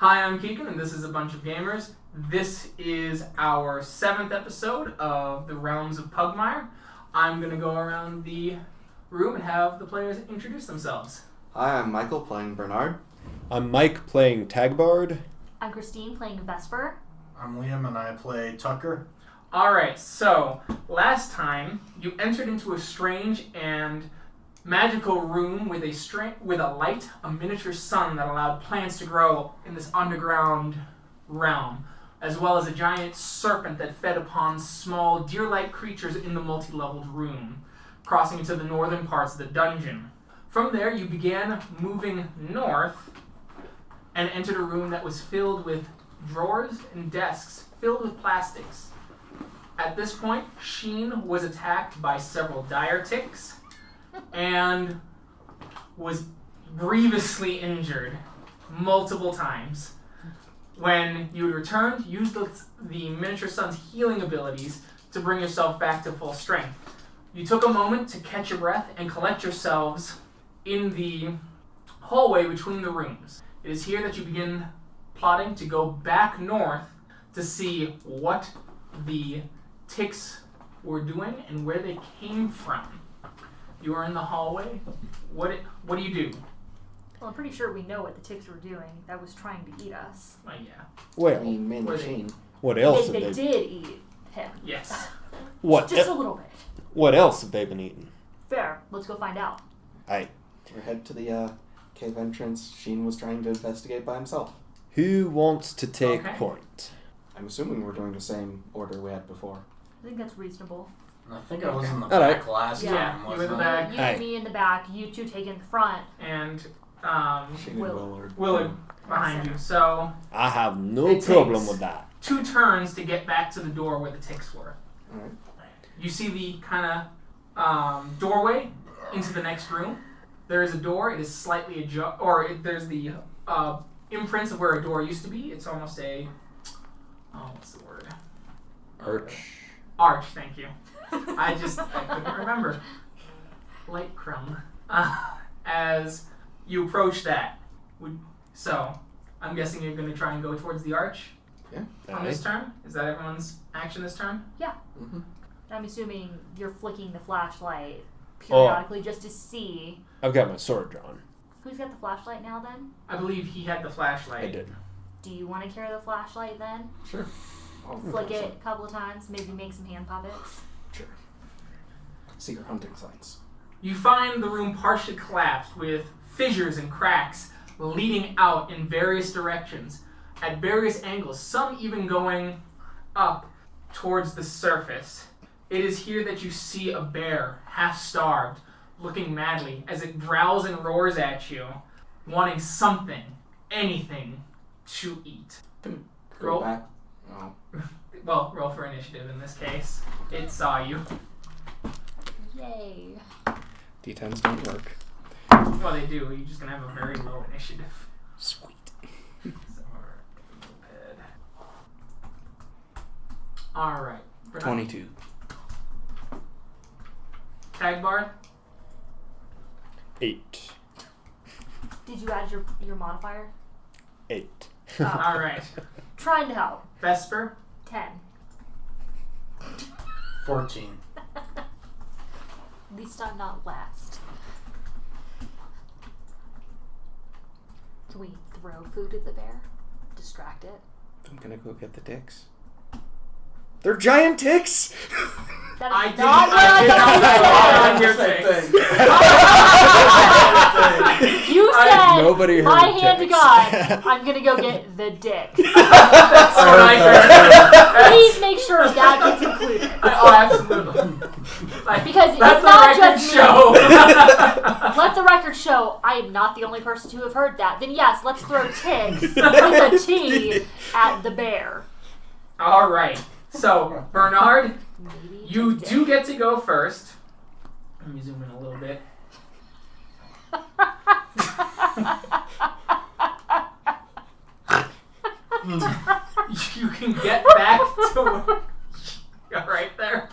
Hi, I'm Keegan, and this is A Bunch of Gamers. This is our 7th episode of the Realms of Pugmire. I'm going to go around the room and have the players introduce themselves. Hi, I'm Michael, playing Bernard. I'm Mike, playing Tagbard. I'm Christine, playing Vesper. I'm Liam, and I play Tucker. Alright, so last time you entered into a strange and magical room with a light, a miniature sun that allowed plants to grow in this underground realm, as well as a giant serpent that fed upon small deer-like creatures in the multi-leveled room, crossing into the northern parts of the dungeon. From there, you began moving north and entered a room that was filled with drawers and desks filled with plastics. At this point, Sheen was attacked by several dire ticks and was grievously injured multiple times. When you returned, use the miniature sun's healing abilities to bring yourself back to full strength. You took a moment to catch your breath and collect yourselves in the hallway between the rooms. It is here that you begin plotting to go back north to see what the ticks were doing and where they came from. You are in the hallway. What do you do? Well, I'm pretty sure we know what the ticks were doing. That was trying to eat us. Oh, yeah. Well, I mean, mainly Were they- Sheen. what else They have they? did eat him. Yes. What? Just a little bit. What else have they been eating? Fair. Let's go find out. Aye. We're head to the cave entrance Sheen was trying to investigate by himself. Who wants to take Okay. point? I'm assuming we're doing the same order we had before. I think that's reasonable. I think I was in the Alright. back last Yeah. time, You were in wasn't the I? back. You Aye. and me in the back, you two taking the front. And Sheen and Will. Willard. Willard behind you. So I have no It problem takes- with that. 2 turns to get back to the door where the ticks were. Alright. You see the kind of doorway into the next room. There is a door. It is slightly ajar, there's the imprints of where a door used to be. It's almost a what's the word? Arch. Arch. Thank you. I couldn't remember. Light crumb. As you approach that, so I'm guessing you're going to try and go towards the arch on this turn. Is that everyone's action this turn? Mm-hmm. I'm assuming you're flicking the flashlight periodically just to see. I've got my sword drawn. Who's got the flashlight now then? I believe he had the flashlight. I did. Do you want to carry the flashlight then? Sure. I'll Flick focus it a couple of times, maybe make some hand puppets. Sure. Secret hunting signs. You find the room partially collapsed with fissures and cracks leading out in various directions at various angles, some even going up towards the surface. It is here that you see a bear, half-starved, looking madly as it growls and roars at you, wanting something, anything to eat. Go Roll. back. Oh. Well, roll for initiative in this case. It saw you. Yay. D10s don't work. Well, they do. You're just going to have a very low initiative. Sweet. Alright. 22. Tagbard? 8. Did you add your modifier? 8. Oh, Alright. trying to help. Vesper? 10. 14. At least I'm not last. Can we throw food at the bear? Distract it? I'm gonna go get the ticks. They're giant ticks! That I is did not what I I did thought not you said. You said, Nobody heard my of hand to ticks." God, I'm gonna go get the dick. That's what I heard. Please make sure that gets included. Oh, absolutely. Like, Because that's it's the not record just show. Let the record show I am not the only person to have heard that. Then yes, let's throw ticks with a T at the bear. Alright. So, Bernard, Maybe you dick. do get to go first. Let me zoom in a little bit. You can get back to right there.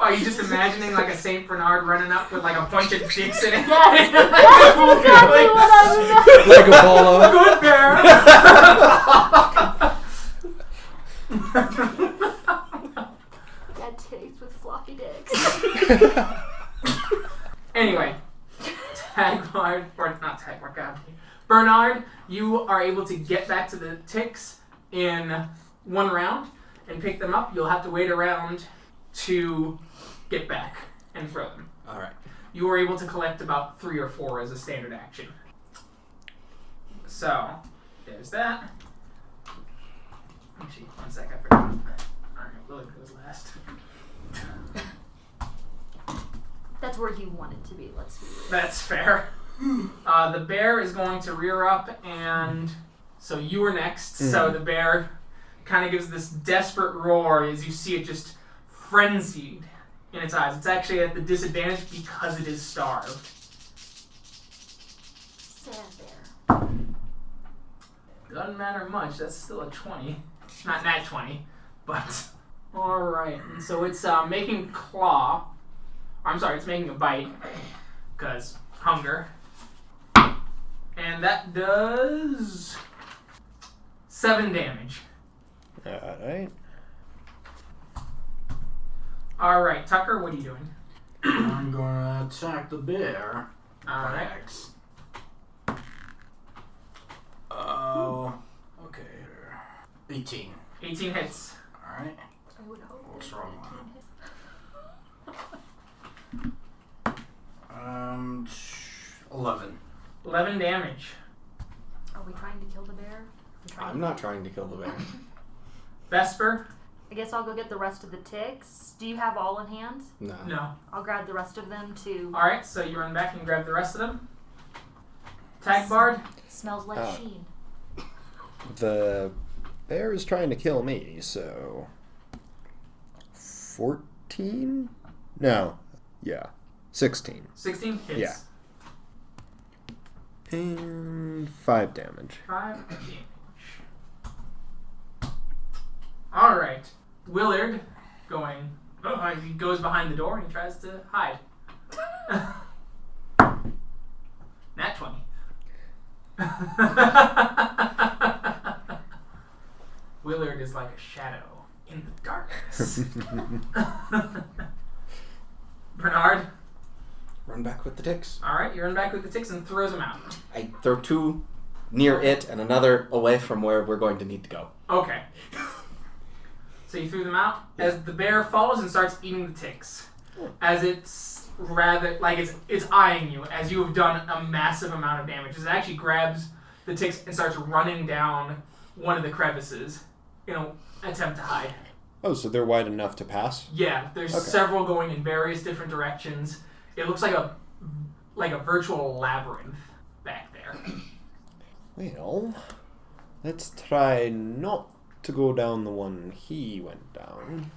Are you just imagining like a Saint Bernard running up with like a bunch of dicks in it? Yes, that's exactly what I was imagining. Like a ball of. Good bear. Got titties with floppy dicks. Anyway, Tagbard, or not Tagbard, God. Bernard, you are able to get back to the ticks in one round and pick them up. You'll have to wait around to get back and throw them. Alright. You were able to collect about 3 or 4 as a standard action. So, there's that. Actually, one sec, I forgot. Alright, Lily goes last. That's where you want it to be. Let's be real. That's fair. The bear is going to rear up, and so you were next. So the bear kind of gives this desperate roar as you see it just frenzied in its eyes. It's actually at the disadvantage because it is starved. Sad bear. Doesn't matter much. That's still a 20. Not nat 20, but alright. And so it's making claw. I'm sorry, it's making a bite because hunger. And that does 7 damage. Alright. Alright, Tucker, what are you doing? I'm gonna attack the bear. Alright. Wrex. Oh, okay. 18. 18 hits. Alright. I would hope. What's wrong? 11. 11 damage. Are we trying to kill the bear? I'm not trying to kill the bear. Vesper? I guess I'll go get the rest of the ticks. Do you have all in hand? No. No. I'll grab the rest of them too. Alright, so you run back and grab the rest of them. Tagbard? Smells like Sheen. The bear is trying to kill me, so 14? No. Yeah. 16. 16 hits. Yeah. And 5 damage. 5 damage. Alright. Willard going. Oh, he goes behind the door and he tries to hide. Nat 20. Willard is like a shadow in the darkness. Bernard? Run back with the ticks. Alright, you run back with the ticks and throws them out. I throw 2 near it and another away from where we're going to need to go. Okay. So you threw them out as the bear follows and starts eating the ticks. As it's rather like it's eyeing you as you have done a massive amount of damage. As it actually grabs the ticks and starts running down one of the crevices in an attempt to hide. Oh, so they're wide enough to pass? Yeah, there's Okay. several going in various different directions. It looks like a virtual labyrinth back there. Well, let's try not to go down the one he went down.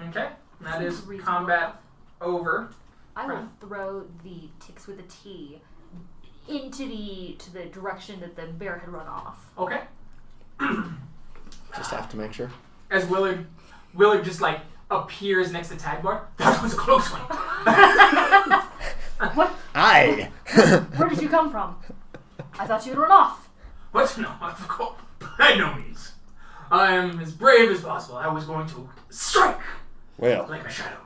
Okay, that is Seems reasonable. combat over. I will throw the ticks with a T into the direction that the bear had run off. Okay. Just have to make sure. As Willard just like appears next to Tagbard. That was a close one. What? Aye! Where did you come from? I thought you had run off. What? No, of course. By no means. I am as brave as possible. I was going to strike Well, like a shadow.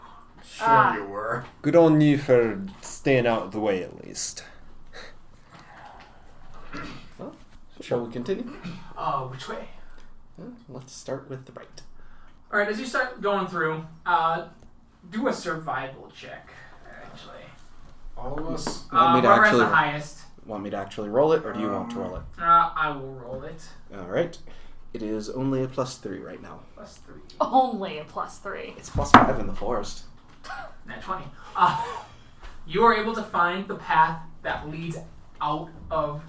Sure you were. good on you for staying out of the way at least. Well, shall we continue? Which way? Let's start with the right. All right. As you start going through, do a survival check. Actually, All of us? Want me to whoever has actually the highest. Want me to actually roll it, or do you want to roll it? I will roll it. Alright. It is only a +3 right now. +3. Only a +3. It's +5 in the forest. Nat 20. You are able to find the path that leads out of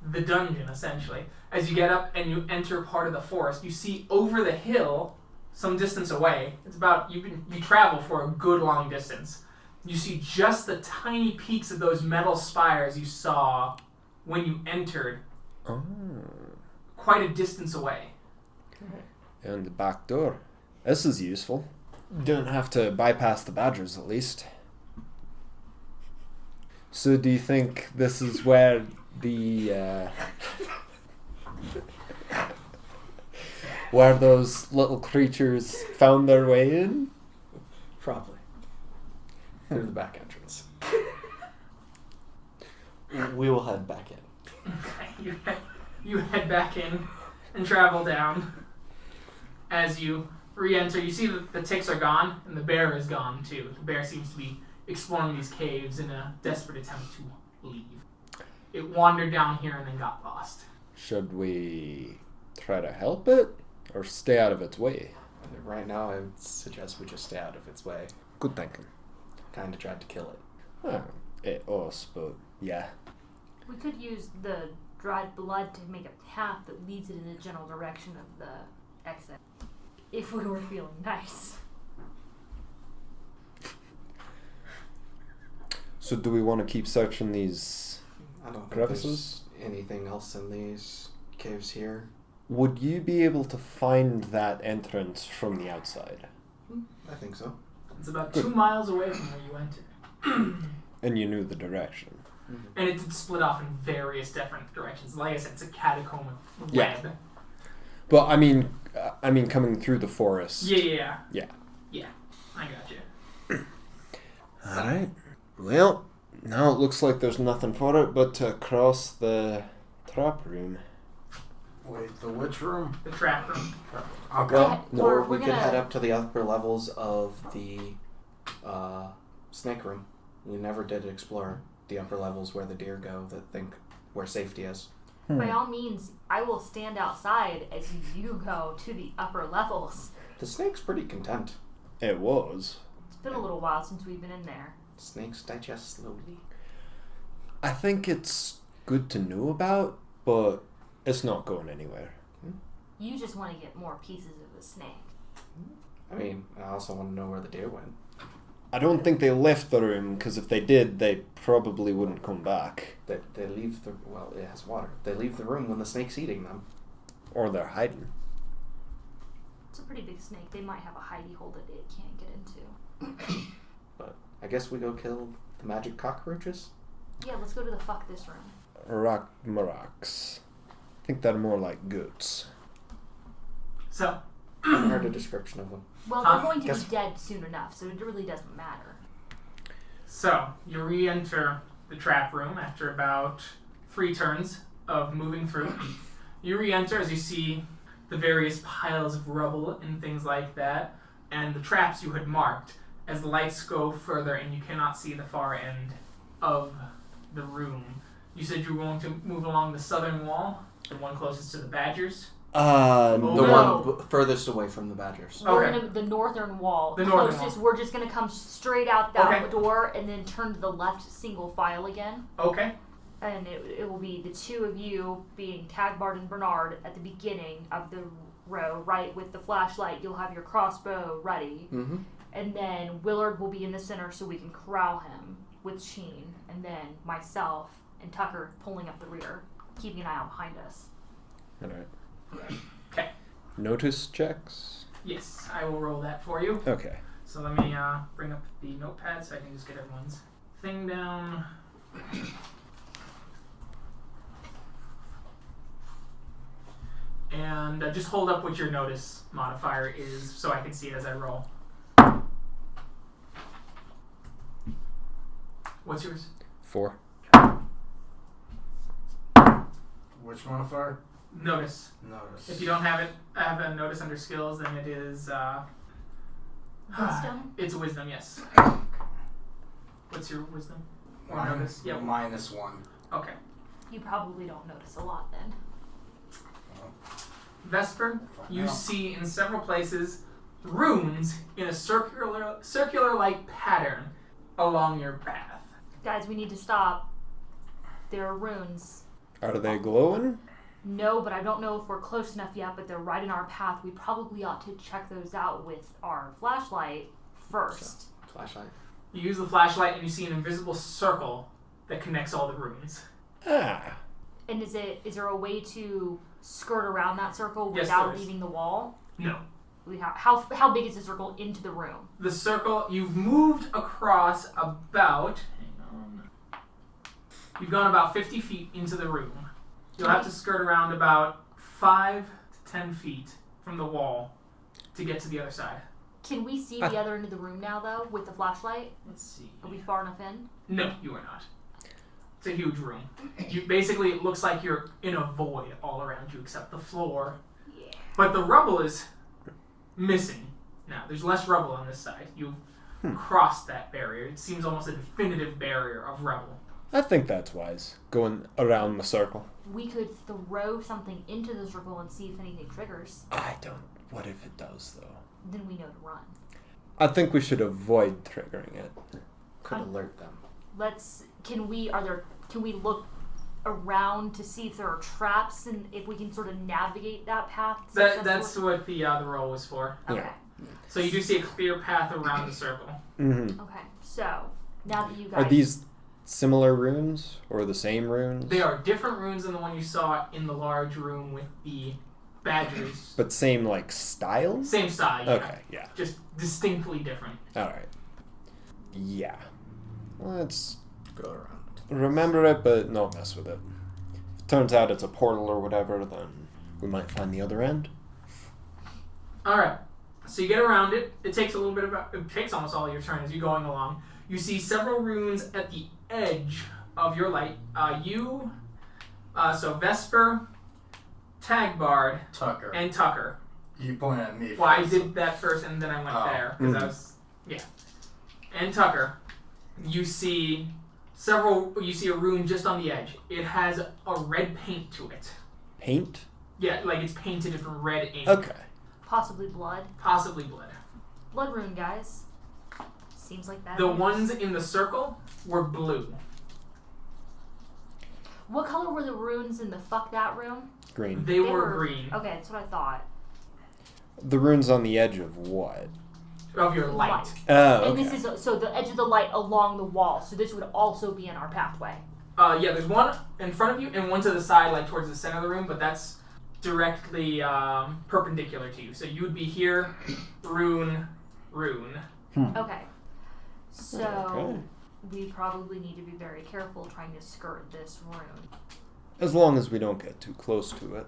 the dungeon, essentially. As you get up and you enter part of the forest, you see over the hill, some distance away, it's about, you travel for a good long distance. You see just the tiny peaks of those metal spires you saw when you entered, Oh. quite a distance away. And the back door. This is useful. Don't have to bypass the badgers, at least. So do you think this is where the... where those little creatures found their way in? Probably. Through the back entrance. We will head back in. Okay, you head back in and travel down. As you re-enter, you see that the ticks are gone and the bear is gone too. The bear seems to be exploring these caves in a desperate attempt to leave. It wandered down here and then got lost. Should we try to help it or stay out of its way? Right now, I would suggest we just stay out of its way. Good thinking. Kind of tried to kill it. It us, but yeah. We could use the dried blood to make a path that leads it in the general direction of the exit. If we were feeling nice. So do we want to keep searching these I don't think crevices? there's anything else in these caves here. Would you be able to find that entrance from the outside? I think so. It's about 2 miles away from where you entered. And you knew the direction. And it did split off in various different directions. Like I said, it's a catacomb web. Yeah. But I mean coming through the forest. Yeah. Yeah. Yeah, I got you. Alright. Well, now it looks like there's nothing for it but to cross the trap room. Wait, the which room? The trap room. Okay. Well, Yeah, or we're we could gonna- head up to the upper levels of the snake room. We never did explore the upper levels where the deer go that think where safety is. By all means, I will stand outside as you go to the upper levels. The snake's pretty content. It was. It's been a little while since we've been in there. Snakes digest slowly. I think it's good to know about, but it's not going anywhere. You just want to get more pieces of the snake. I mean, I also want to know where the deer went. I don't think they left the room, because if they did, they probably wouldn't come back. They leave the... Well, it has water. They leave the room when the snake's eating them. Or they're hiding. It's a pretty big snake. They might have a hidey hole that it can't get into. But I guess we go kill the magic cockroaches? Yeah, let's go to the fuck this room. Rock Maraks. I think they're more like goats. So, I heard a description of them. Well, Huh? they're going to Guess- be dead soon enough, so it really doesn't matter. So, you re-enter the trap room after about 3 turns of moving through. You re-enter as you see the various piles of rubble and things like that, and the traps you had marked. As the lights go further and you cannot see the far end of the room. You said you were going to move along the southern wall, the one closest to the badgers. The No. one furthest away from the badgers. We're Okay. gonna the northern wall. The northern closest. wall. We're just gonna come straight out that Okay. door and then turn to the left single file again. Okay. And it will be the two of you being Tagbard and Bernard at the beginning of the row, right with the flashlight. You'll have your crossbow ready. Mm-hmm. And then Willard will be in the center so we can corral him with Sheen. And then myself and Tucker pulling up the rear, keeping an eye out behind us. Alright. Okay. Notice checks? Yes, I will roll that for you. Okay. So let me bring up the notepad so I can just get everyone's thing down. And just hold up what your notice modifier is so I can see it as I roll. What's yours? 4. Which modifier? Notice. Notice. If you don't have it, I have a notice under skills, then it is Wisdom? it's wisdom, yes. What's your wisdom? Or Mine- notice? Yep. -1. Okay. You probably don't notice a lot then. Vesper, you No. see in several places runes in a circular-like pattern along your path. Guys, we need to stop. There are runes. Are they glowing? No, but I don't know if we're close enough yet, but they're right in our path. We probably ought to check those out with our flashlight first. Flashlight. You use the flashlight and you see an invisible circle that connects all the runes. Ah. And is there a way to skirt around that circle Yes, without there is. leaving the wall? No. How big is the circle into the room? The circle, you've moved across about... Hang on. You've gone about 50 feet into the room. You'll have to skirt around about 5 to 10 feet from the wall to get to the other side. Can we see the other end of the room now, though, with the flashlight? Let's see. Are we far enough in? No, you are not. It's a huge room. Basically, it looks like you're in a void all around you except the floor. Yeah. But the rubble is missing. Now, there's less rubble on this side. You've crossed that barrier. It seems almost a definitive barrier of rubble. I think that's wise. Going around the circle. We could throw something into the circle and see if anything triggers. I don't. What if it does, though? Then we know to run. I think we should avoid triggering it. Could alert them. Can we look around to see if there are traps and if we can sort of navigate that path? That's what the roll was for. Okay. Yeah. So you do see a clear path around the circle. Mm-hmm. Okay. So now that you guys Are these similar runes or the same runes? They are different runes than the one you saw in the large room with the badgers. But same like style? Same style, yeah. Okay, yeah. Just distinctly different. Alright. Yeah. Let's Go around. remember it, but not mess with it. If it turns out it's a portal or whatever, then we might find the other end. Alright. So you get around it. It takes a little bit it takes almost all your turn as you're going along. You see several runes at the edge of your light. So Vesper, Tagbard, Tucker. and Tucker. You point at me. Well, I first. did that first and then I went there because I was And Tucker, you see a rune just on the edge. It has a red paint to it. Paint? Yeah, like it's painted in red ink. Okay. possibly blood. Possibly blood. Blood rune, guys. Seems like that. The is. ones in the circle were blue. What color were the runes in the fuck that room? Green. They were green. Okay, that's what I thought. The runes on the edge of what? Of your light. Oh, And okay. this is so the edge of the light along the wall. So this would also be in our pathway. Yeah, there's one in front of you and one to the side, like towards the center of the room, but that's directly perpendicular to you. So you would be here, rune. Okay. So Okay. we probably need to be very careful trying to skirt this rune. As long as we don't get too close to it.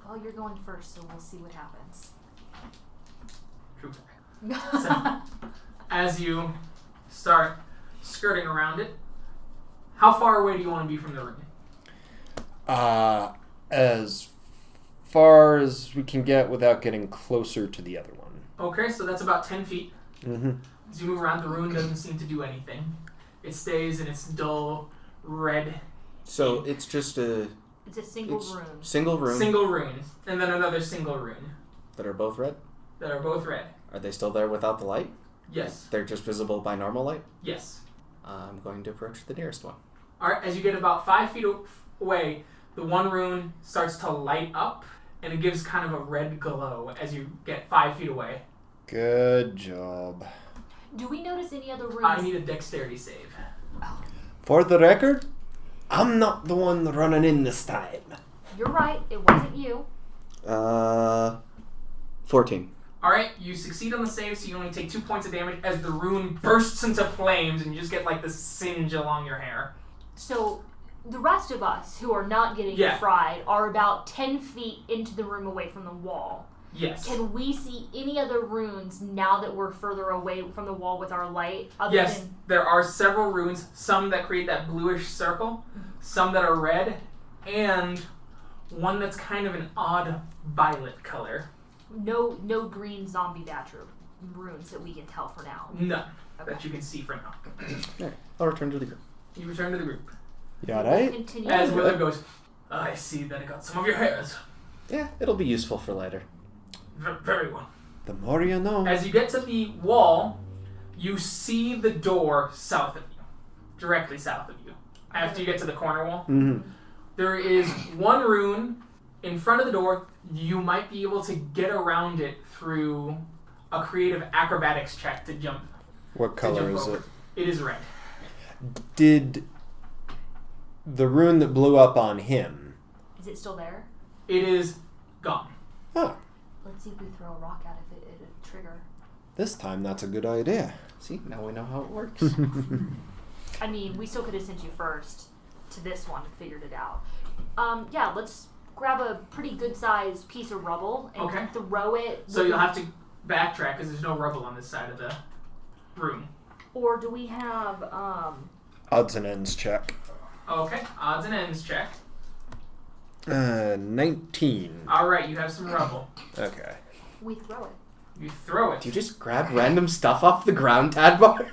Well, you're going first, so we'll see what happens. True. So, as you start skirting around it, how far away do you want to be from the room? As far as we can get without getting closer to the other one. Okay, so that's about 10 feet. Mm-hmm. As you move around, the rune doesn't seem to do anything. It stays in its dull red. So it's just a It's a single It's- rune. single rune Single rune, and then another single rune that are both red? that are both red. Are they still there without the light? Yes. They're just visible by normal light? Yes. I'm going to approach the nearest one. Alright, as you get about 5 feet away, the one rune starts to light up, and it gives kind of a red glow as you get 5 feet away. Good job. Do we notice any other runes? I need a dexterity save. For the record, I'm not the one running in this time. You're right. It wasn't you. 14. Alright, you succeed on the save, so you only take 2 points of damage as the rune bursts into flames, and you just get like this singe along your hair. So the rest of us who are not getting Yeah. fried are about 10 feet into the room away from the wall. Yes. Can we see any other runes now that we're further away from the wall with our light? Other Yes, than there are several runes, some that create that bluish circle, some that are red, and one that's kind of an odd violet color. no green zombie badger runes that we can tell for now. None Okay. that you can see for now. Alright, I'll return to the group. You return to the group. You alright? Continue. As Wither goes, I see that I got some of your hairs. Yeah, it'll be useful for later. Very well. The more you know. As you get to the wall, you see the door south of you. Directly south of you. After you get to the corner wall. Mm-hmm. There is one rune in front of the door. You might be able to get around it through a creative acrobatics check to jump. What to color jump is over. it? It is red. Did the rune that blew up on him? Is it still there? It is gone. Oh. Let's see if we throw a rock at it, it'll trigger. This time, that's a good idea. See, now we know how it works. I mean, we still could have sent you first to this one and figured it out. Yeah, let's grab a pretty good-sized piece of rubble and throw it. So you'll have to backtrack because there's no rubble on this side of the room. Or do we have, Odds and ends check. Okay, odds and ends check. 19. Alright, you have some rubble. Okay. we throw it. You throw it. Do you just grab random stuff off the ground, Tagbard?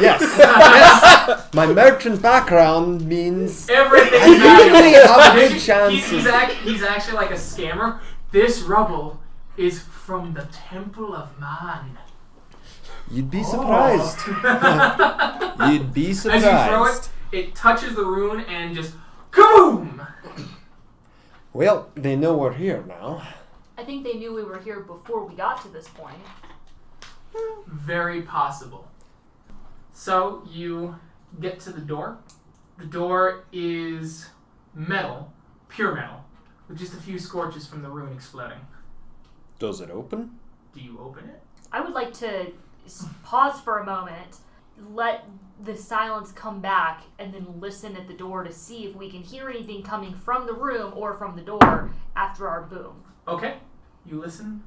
Yes. My merchant background means Everything I usually valuable. have a good chance. He's actually like a scammer. This rubble is from the Temple of Man. You'd be surprised. You'd be surprised. As you throw it, it touches the rune and just kaboom! Well, they know we're here now. I think they knew we were here before we got to this point. Very possible. So you get to the door. The door is metal, pure metal, with just a few scorches from the rune exploding. Does it open? Do you open it? I would like to pause for a moment, let the silence come back, and then listen at the door to see if we can hear anything coming from the room or from the door after our boom. Okay. You listen.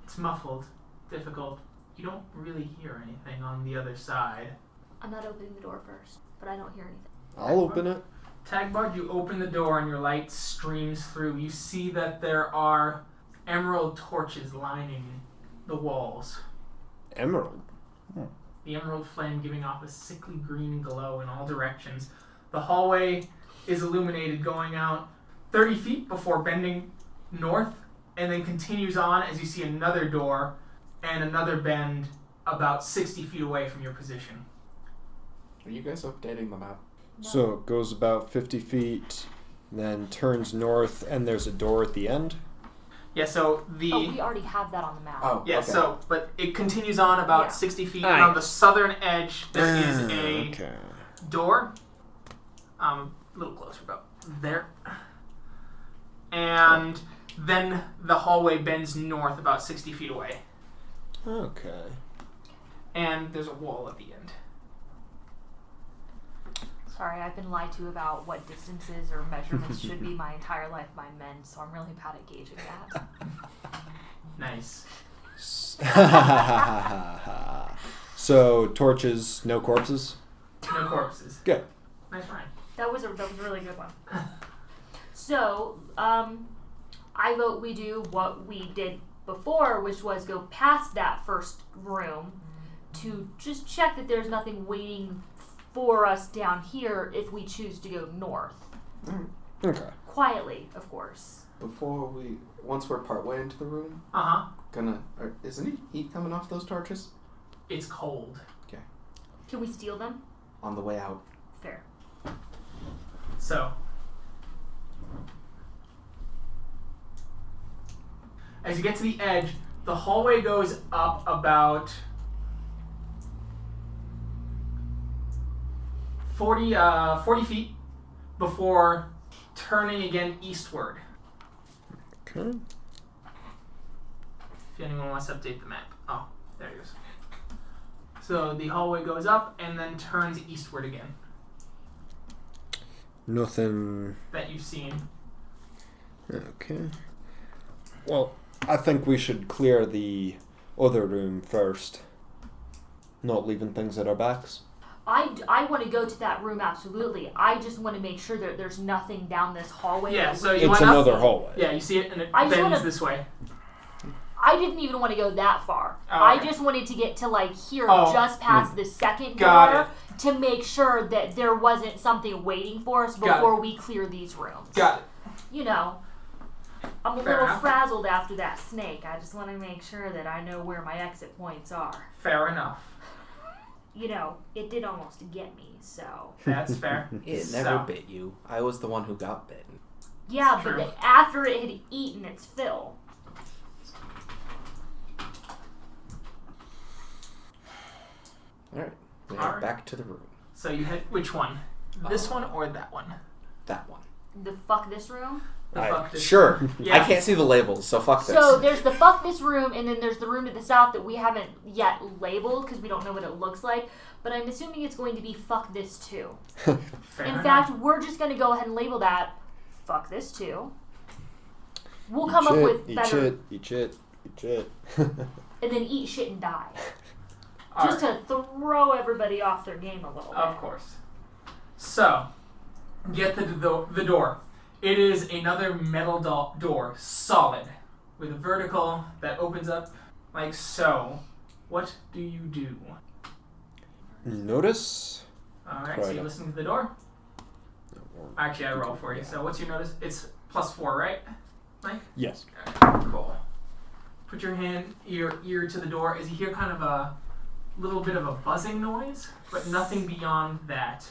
It's muffled, difficult. You don't really hear anything on the other side. I'm not opening the door first, but I don't hear anything. I'll open it. Tagbard, you open the door and your light streams through. You see that there are emerald torches lining the walls. Emerald. The emerald flame giving off a sickly green glow in all directions. The hallway is illuminated going out 30 feet before bending north, and then continues on as you see another door and another bend about 60 feet away from your position. Are you guys updating the map? No. So it goes about 50 feet, then turns north, and there's a door at the end. Yeah, so we already have that on the map. Oh, yeah, okay. so but it continues on about 60 feet, and on the southern edge there is a door. A little closer, about there. And then the hallway bends north about 60 feet away. Okay. And there's a wall at the end. Sorry, I've been lied to about what distances or measurements should be my entire life by men, so I'm really bad at gauging that. Nice. So torches, no corpses. No corpses. Good. Nice rhyme. That was a really good one. So, I vote we do what we did before, which was go past that first room to just check that there's nothing waiting for us down here if we choose to go north. Okay. Quietly, of course. Once we're partway into the room, is any heat coming off those torches? It's cold. Okay. Can we steal them? On the way out. Fair. So, as you get to the edge, the hallway goes up about 40 feet before turning again eastward. Okay. If anyone wants to update the map. Oh, there it goes. So the hallway goes up and then turns eastward again. Nothing. That you've seen. Okay. Well, I think we should clear the other room first. Not leaving things at our backs. I want to go to that room, absolutely. I just want to make sure that there's nothing down this hallway. Yeah, so you It's went another up. hallway. Yeah, you see it and it I just bends wanna- this way. I didn't even want to go that far. Oh, I okay. just wanted to get to like here, Oh, just past the second got door, to make sure that there wasn't something waiting for us Got before we clear these rooms. Got it. You know, I'm a Fair little enough. frazzled after that snake. I just want to make sure that I know where my exit points are. Fair enough. You know, it did almost get me, so. That's fair. It never bit you. I was the one who got bitten. Yeah, True. but after it had eaten its fill. Alright. We Alright. head back to the room. So you hit which one? This one or that one? That one. The fuck this room? The fuck this. Sure. Yeah. I can't see the labels, so fuck this. So there's the fuck this room, and then there's the room to the south that we haven't yet labeled because we don't know what it looks like. But I'm assuming it's going to be fuck this too. Fair In enough. fact, we're just going to go ahead and label that fuck this too. We'll come up with better, Eat shit. and then eat shit and die. All Just right. to throw everybody off their game a little bit. Of course. So, get the door. It is another metal door, solid, with a vertical that opens up like so. What do you do? Notice. Alright, so you listen to the door. Actually, I roll for you. So what's your notice? It's +4, right, Mike? Yes. Okay, cool. Put your ear to the door as you hear kind of a little bit of a buzzing noise, but nothing beyond that.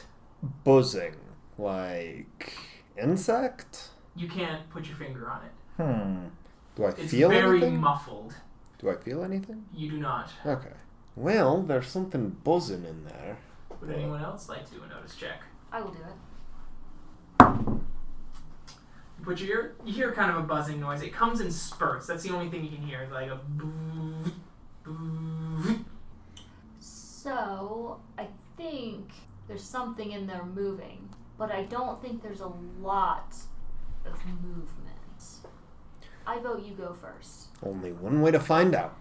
Buzzing. Like insect? You can't put your finger on it. Do I It's feel very anything? muffled. Do I feel anything? You do not. Okay. Well, there's something buzzing in there. Would anyone else like to do a notice check? I will do it. You hear kind of a buzzing noise. It comes in spurts. That's the only thing you can hear. It's like a boo, boo. So, I think there's something in there moving, but I don't think there's a lot of movement. I vote you go first. Only one way to find out.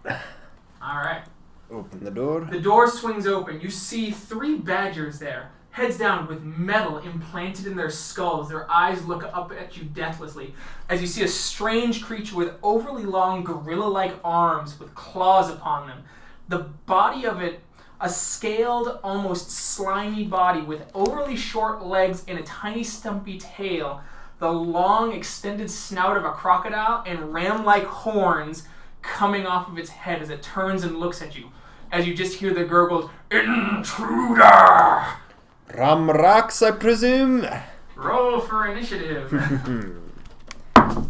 All right. Open the door. The door swings open. You see 3 badgers there, heads down with metal implanted in their skulls. Their eyes look up at you deathlessly as you see a strange creature with overly long gorilla-like arms with claws upon them. The body of it, a scaled, almost slimy body with overly short legs and a tiny stumpy tail, the long extended snout of a crocodile, and ram-like horns coming off of its head as it turns and looks at you. As you just hear the gurgles, "Intruder!" Ramrax, I presume. Roll for initiative. So, I'm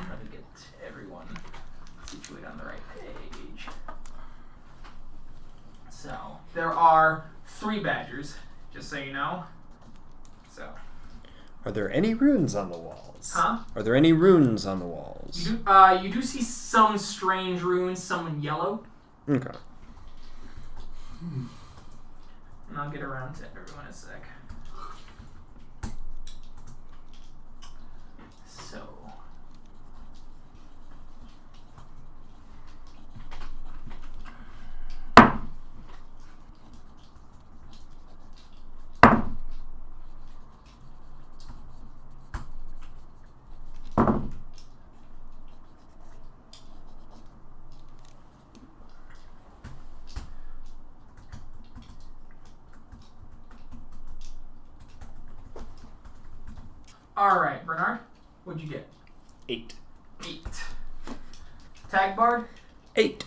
going to get everyone situated on the right page. So, there are 3 badgers, just so you know. So, Are there any runes on the walls? huh? Are there any runes on the walls? You do see some strange runes, some in yellow. Okay. And I'll get around to everyone in a sec. So. Alright, Bernard, what'd you get? 8. 8. Tagbard, 8.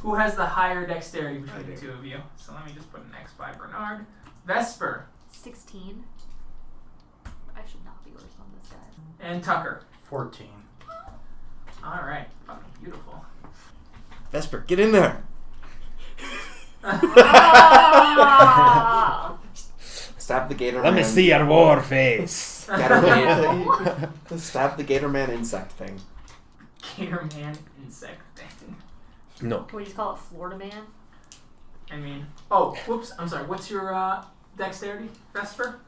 who has the higher dexterity between the two of you? So let me just put an X by Bernard. Vesper 16. I should not be worse on this guy. and Tucker. 14. Alright, fucking beautiful. Vesper, get in there. Ah! Stab the gator Let man. me see your war face. Gator man. Stab the gator man insect thing. Gator man insect thing. No. Can we just call it Florida Man? I mean, oh, whoops, I'm sorry. What's your dexterity, Vesper?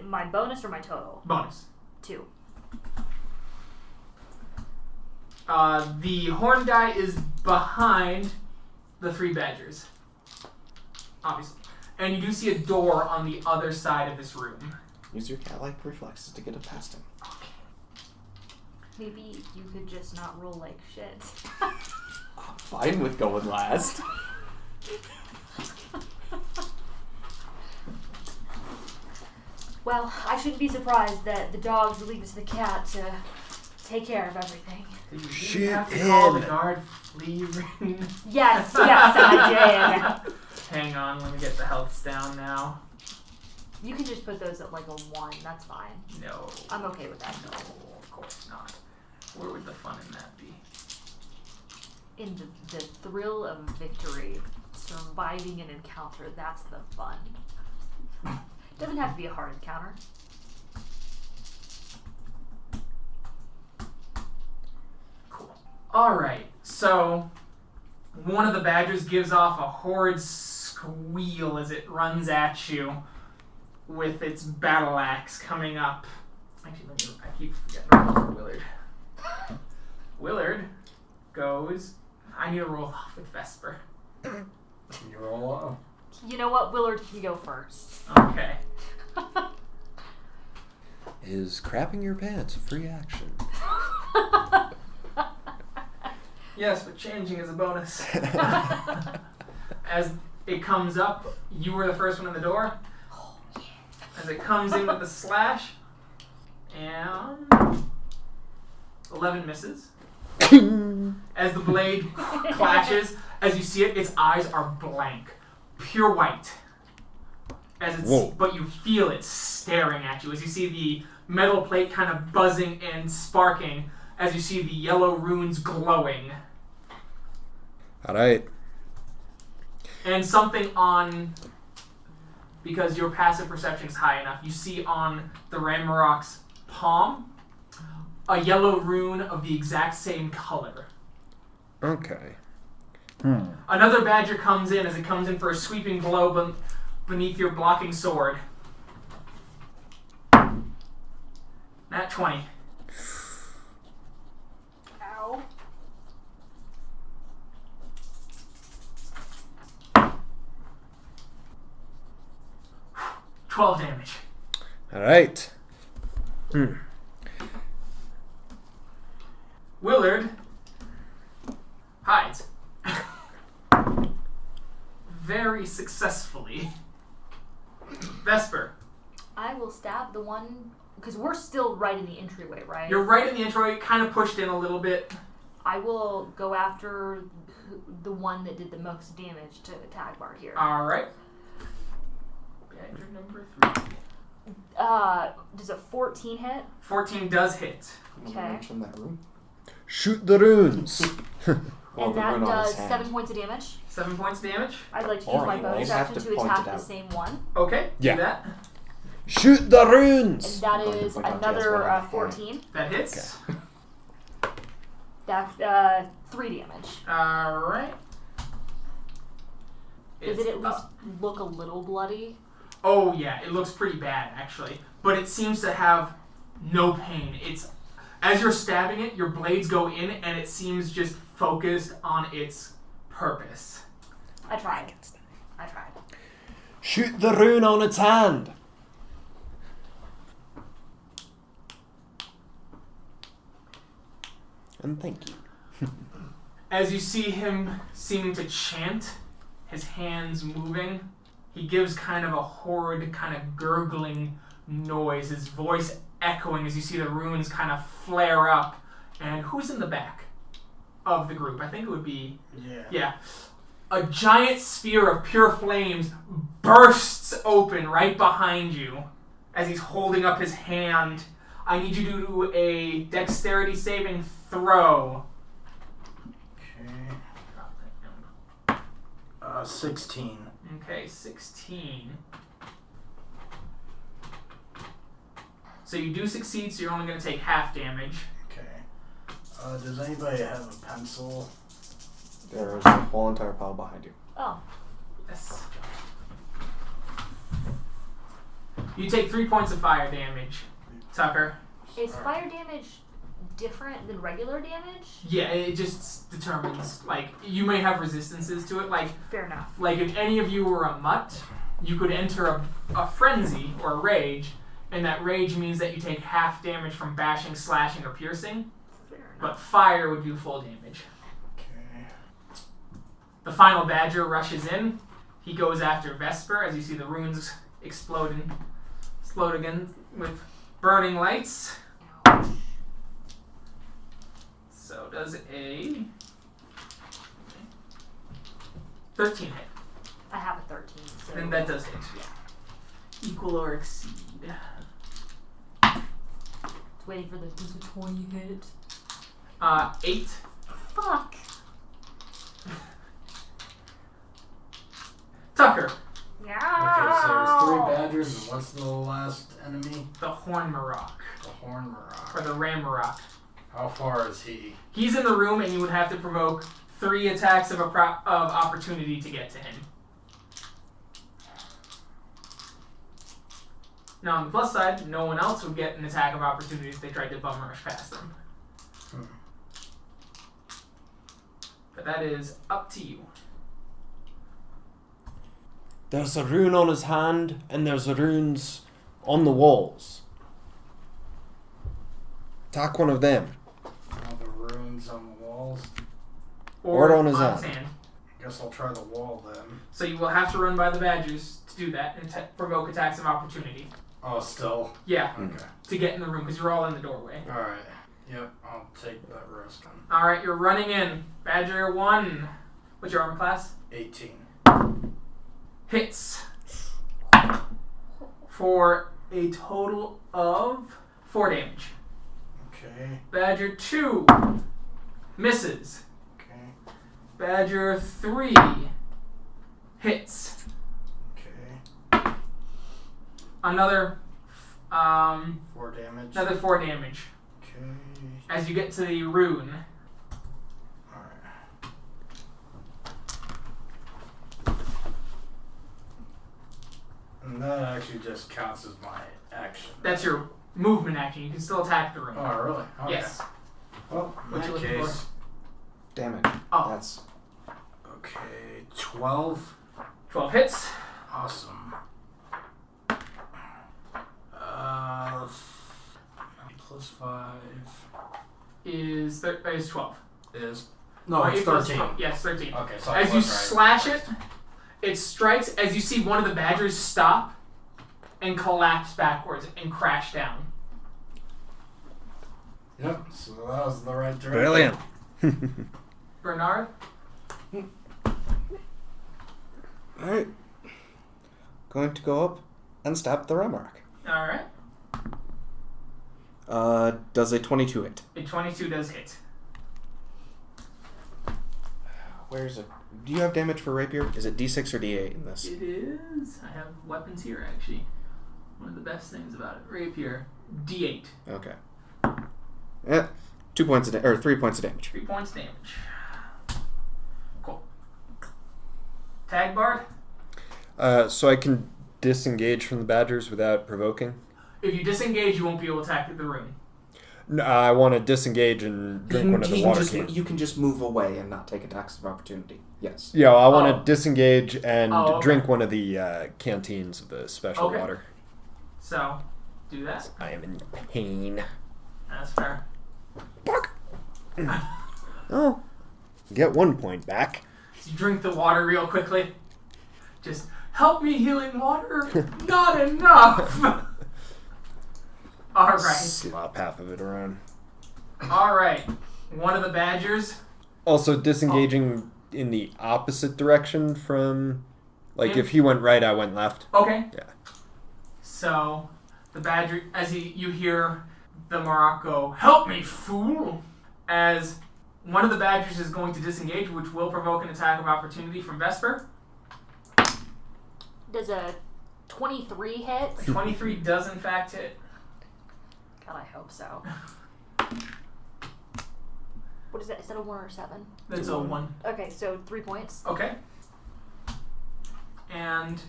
My bonus or my total? Bonus. 2. The horn guy is behind the 3 badgers. Obviously. And you do see a door on the other side of this room. Use your cat-like reflexes to get it past him. Maybe you could just not roll like shit. I'm fine with going last. Well, I shouldn't be surprised that the dogs leave it to the cat to take care of everything. Did you Shoot have to call the him. guard flea Rune? Yes, I did. Hang on, let me get the healths down now. You can just put those at like a 1. That's fine. No. I'm okay with that. No, of course not. Where would the fun in that be? In the thrill of victory, surviving an encounter, that's the fun. Doesn't have to be a hard encounter. Alright, so one of the badgers gives off a horrid squeal as it runs at you with its battle axe coming up. Actually, I keep forgetting to roll for Willard. Willard goes... I need to roll off with Vesper. You roll off. You know what? Willard can go first. Okay. Is crapping your pants a free action? Yes, but changing is a bonus. As it comes up, you were the first one in the door. As it comes in with the slash, and 11 misses. As the blade clashes, as you see it, its eyes are blank, pure white. As it's, but you feel it staring at you. As you see the metal plate kind of buzzing and sparking, as you see the yellow runes glowing. Alright. And something on, because your passive perception is high enough, you see on the Ramarok's palm a yellow rune of the exact same color. Okay. Another badger comes in as it comes in for a sweeping blow beneath your blocking sword. Nat 20. Ow. $12 damage. Alright. Willard hides. Very successfully. Vesper. I will stab the one... Because we're still right in the entryway, right? You're right in the entryway, kind of pushed in a little bit. I will go after the one that did the most damage to Tagbard here. Alright. Badger number 3. Does a 14 hit? 14 does hit. Okay. Mention that room. Shoot the runes! Well, And the that rune on does his hand. 7 points of damage. 7 points damage. I'd like to Or use my you bonus have action to to point attack it the out. same one. Okay, Yeah. do that. Shoot the runes! And that Going to is point out to us another what I have. 14. That hits. That's 3 damage. Alright. Does it at least look a little bloody? Oh yeah, it looks pretty bad actually. But it seems to have no pain. It's as you're stabbing it, your blades go in and it seems just focused on its purpose. I tried. Shoot the rune on its hand! And thank you. As you see him seeming to chant, his hands moving, he gives kind of a horrid, kind of gurgling noise, his voice echoing as you see the runes kind of flare up. And who's in the back of the group? I think it would be... Yeah. A giant sphere of pure flames bursts open right behind you as he's holding up his hand. I need you to do a dexterity saving throw. Okay. 16. Okay, 16. So you do succeed, so you're only going to take half damage. Okay. Does anybody have a pencil? There's a whole entire pile behind you. Oh. Yes. You take 3 points of fire damage, Tucker. Is fire damage different than regular damage? Yeah, it just determines, like, you may have resistances to it. Like, Fair enough. Like, if any of you were a mutt, you could enter a frenzy or a rage, and that rage means that you take half damage from bashing, slashing, or piercing, Fair enough. but fire would do full damage. Okay. The final badger rushes in. He goes after Vesper, as you see the runes explode again with burning lights. So does a 13 hit. I have a 13, so... And that does hit, yeah. Equal or exceed. It's waiting for the 20 hit. 8. Fuck! Tucker, Okay, so there's 3 badgers, and what's the last enemy? the Horn Marok, The Horn Marok. or the Ram Marok. How far is he? He's in the room, and you would have to provoke 3 attacks of opportunity to get to him. Now, on the plus side, no one else would get an attack of opportunity if they tried to bum rush past them. But that is up to you. There's a rune on his hand, and there's runes on the walls. Attack one of them. All the runes on the walls. Or on his hand. Guess I'll try the wall then. So you will have to run by the badgers to do that and provoke attacks of opportunity. Oh, still? Yeah, Okay. to get in the room, because you're all in the doorway. Alright. Yep, I'll take that risk. Alright, you're running in. Badger 1. What's your armor class? 18. Hits. For a total of 4 damage. Okay. Badger 2. Misses. Okay. Badger 3. Hits. Okay. Another 4 damage. another 4 damage. Okay. As you get to the rune. Alright. And that actually just counts as my action. That's your movement action. You can still attack the rune. Oh, really? Okay. Yes. Well, in What you that looking for? case, Damage. Oh. That's okay, 12. 12 hits. Awesome. Plus 5 Is 12. is... Oh, No, it's 8 plus 13. 12. Yes, 13. Okay, so As you slash it, it strikes as you see one of the badgers stop and collapse backwards and crash down. Yep, so that was the right direction. Brilliant. Bernard? alright. Going to go up and stab the Remark. Alright. Does a 22 hit? A 22 does hit. Where's it? Do you have damage for rapier? Is it D6 or D8 in this? It is. I have weapons here, actually. One of the best things about it. Rapier. D8. Okay. Yeah, 2 points of or 3 points of damage. 3 points damage. Cool. Tagbard? So I can disengage from the badgers without provoking? If you disengage, you won't be able to attack the room. No, I want to disengage and drink one of the water cans. You can just move away and not take attacks of opportunity. Yes. Yeah, I want to disengage and okay. drink one of the canteens of the special Okay. water. So, do that. I am in pain. That's fair. Oh, get 1 point back. So you drink the water real quickly. Just, help me healing water. Not enough. Alright. Slop half of it around. Alright. One of the badgers. Also, disengaging in the opposite direction from... Like, Him? if he went right, I went left. Okay. Yeah. So, the badger, you hear the Morocco, help me, fool! As one of the badgers is going to disengage, which will provoke an attack of opportunity from Vesper. Does a 23 hit? 23 does in fact hit. God, I hope so. What is that? Is that a 1 or 7? That's a 1. Okay, so 3 points. Okay. And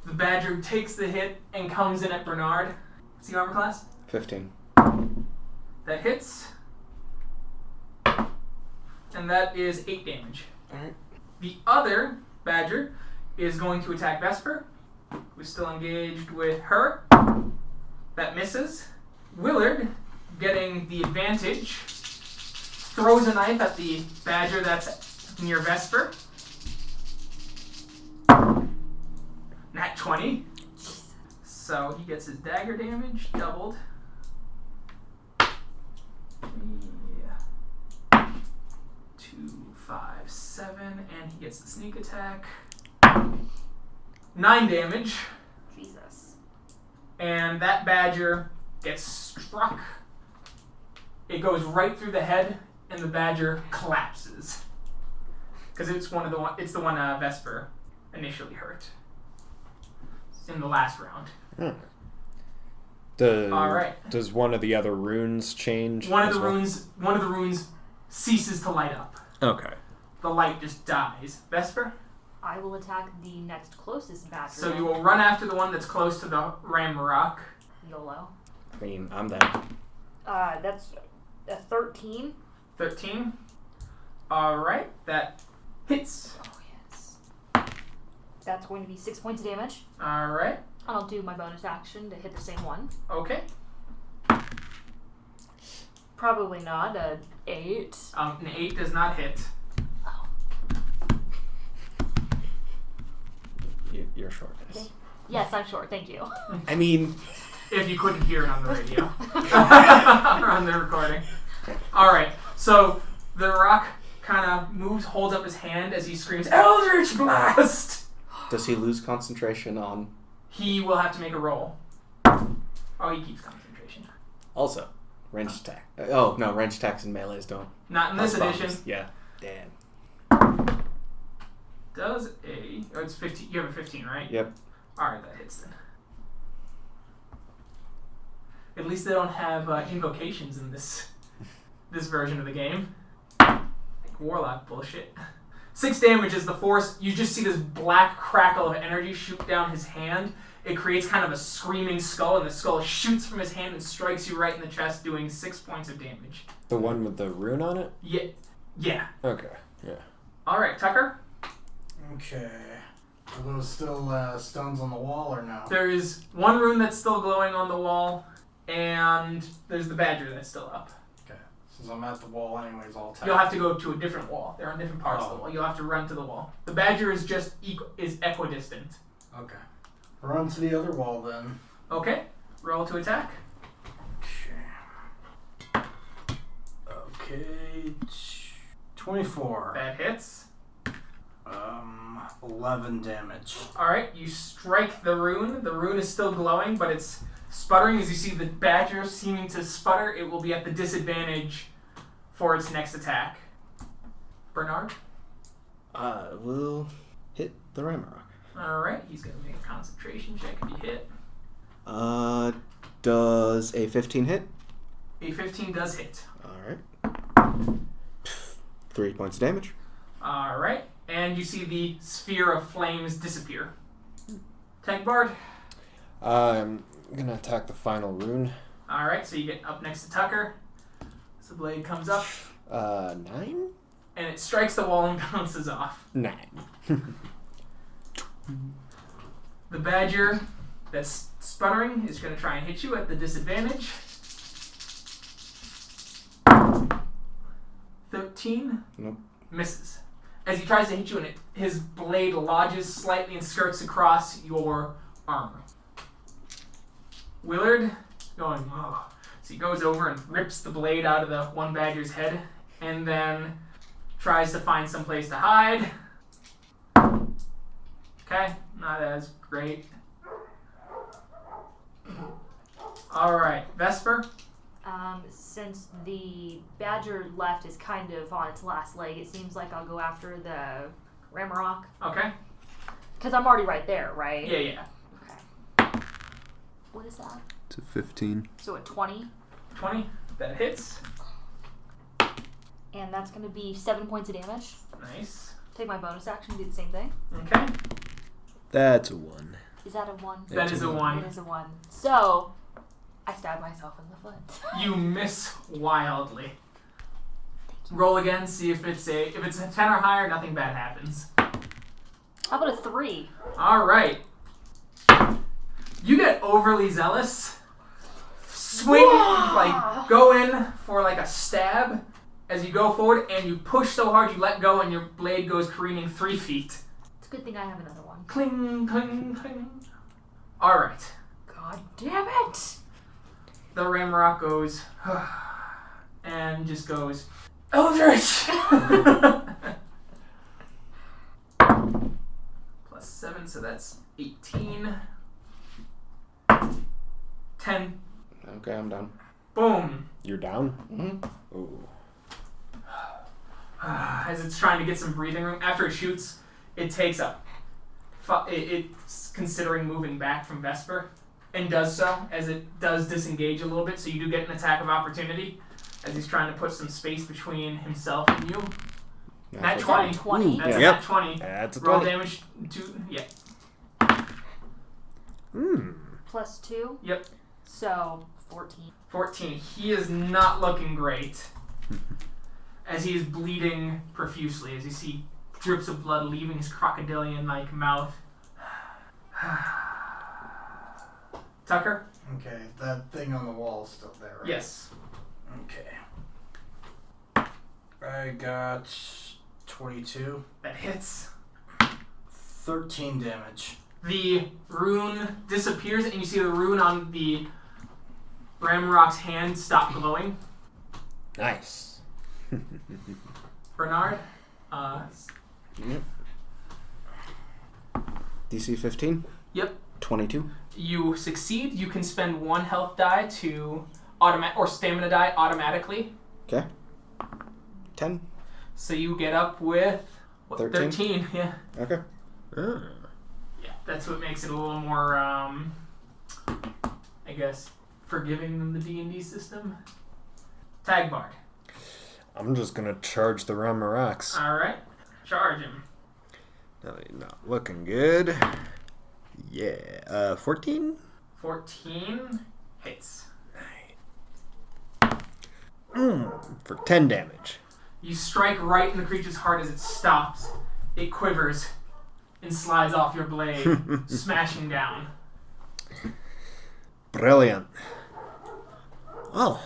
the badger takes the hit and comes in at Bernard. What's the armor class? 15. That hits. And that is 8 damage. Alright. The other badger is going to attack Vesper, who's still engaged with her. That misses. Willard, getting the advantage, throws a knife at the badger that's near Vesper. Nat 20. So he gets his dagger damage doubled. Yeah. 2, 5, 7, and he gets the sneak attack. 9 damage. Jesus. And that badger gets struck. It goes right through the head, and the badger collapses. Because it's the one Vesper initially hurt in the last round. All right. Does one of the other runes change? One of as the well? runes ceases to light up. Okay. The light just dies. Vesper? I will attack the next closest badger. So you will run after the one that's close to the Ramrock. YOLO. I mean, I'm there. That's a 13. 13. Alright, that hits. Oh, yes. That's going to be 6 points of damage. Alright, I'll do my bonus action to hit the same one. okay. Probably not. 8. An 8 does not hit. You're short. Okay. Yes, I'm short. Thank you. I mean, If you couldn't hear it on the radio. Or on the recording. Alright, so the rock kind of moves, holds up his hand as he screams, Eldritch Blast! does he lose concentration on... He will have to make a roll. Oh, he keeps concentration. Also, ranged attack. Oh, no, ranged attacks and melees don't. Not in this Plus edition. bombs. Yeah. Damn. Does a... Oh, it's 15. You have a 15, right? Yep. Alright, that hits then. At least they don't have invocations in this version of the game. Like Warlock bullshit. 6 damage is the force. You just see this black crackle of energy shoot down his hand. It creates kind of a screaming skull, and the skull shoots from his hand and strikes you right in the chest, doing 6 points of damage. The one with the rune on it? Yeah. Okay. Yeah. Alright, Tucker. Okay. Are those still stones on the wall or no? There is one rune that's still glowing on the wall, and there's the badger that's still up. Okay. Since I'm at the wall anyways, I'll attack. You'll have to go to a different wall. They're on different parts of the wall. You'll have to run to the wall. The badger is just equidistant. Okay. Run to the other wall then. Okay. Roll to attack. Okay. 24. That hits. 11 damage. Alright, you strike the rune. The rune is still glowing, but it's sputtering. As you see the badger seeming to sputter, it will be at the disadvantage for its next attack. Bernard? We'll hit the Ramrock. Alright, he's going to make a concentration check if you hit. Does a 15 hit? A 15 does hit. Alright. 3 points of damage. Alright, and you see the sphere of flames disappear. Tagbard? I'm gonna attack the final rune. Alright, so you get up next to Tucker. So the blade comes up, 9? and it strikes the wall and bounces off. 9. The badger that's sputtering is going to try and hit you at the disadvantage. 13? Nope. Misses. As he tries to hit you, and his blade lodges slightly and skirts across your armor. Willard, going, oh. So he goes over and rips the blade out of the one badger's head, and then tries to find some place to hide. Okay, not as great. Alright, Vesper? Since the badger left is kind of on its last leg, it seems like I'll go after the Ramrock. Okay. Because I'm already right there, right? Yeah. Okay. What is that? It's a 15. So a 20. 20, that hits. And that's going to be 7 points of damage. Nice. Take my bonus action, do the same thing. Okay. That's a 1. Is that a 1? That is a 1. It is a 1. So, I stab myself in the foot. You miss wildly. Roll again, see if it's a 10 or higher, nothing bad happens. How about a 3? Alright. You get overly zealous. Swing, like, go in for like a stab as you go forward, and you push so hard you let go and your blade goes careening 3 feet. It's a good thing I have another one. Cling, cling, cling. Alright. God damn it! The Ramrock goes, and just goes, Eldritch! Plus 7, so that's 18. 10. Okay, I'm done. Boom. You're down? Mm-hmm. Oh. As it's trying to get some breathing room. After it shoots, it takes up. It's considering moving back from Vesper. and does so as it does disengage a little bit, so you do get an attack of opportunity as he's trying to put some space between himself and you. Nat 20. 20. That's a Yep. nat 20. That's a Roll 20. damage to... Yeah. Plus 2. Yep. So 14. 14. He is not looking great. As he is bleeding profusely, as you see drips of blood leaving his crocodilian-like mouth. Tucker? Okay, that thing on the wall is still there, right? Yes. Okay. I got 22. That hits. 13 damage. The rune disappears, and you see the rune on the Bramrock's hand stop glowing. Nice. Bernard? Yep. DC 15? Yep. 22. You succeed. You can spend 1 health die to or stamina die automatically. Okay. 10. So you get up with 13? 13. Yeah. Okay. Yeah. That's what makes it a little more, I guess, forgiving than the D&D system. Tagbard. I'm just gonna charge the Ramarex. All right. Charge him. No, you're not looking good. Yeah. 14? 14 hits. For 10 damage. You strike right in the creature's heart as it stops. It quivers and slides off your blade, smashing down. Brilliant. Well,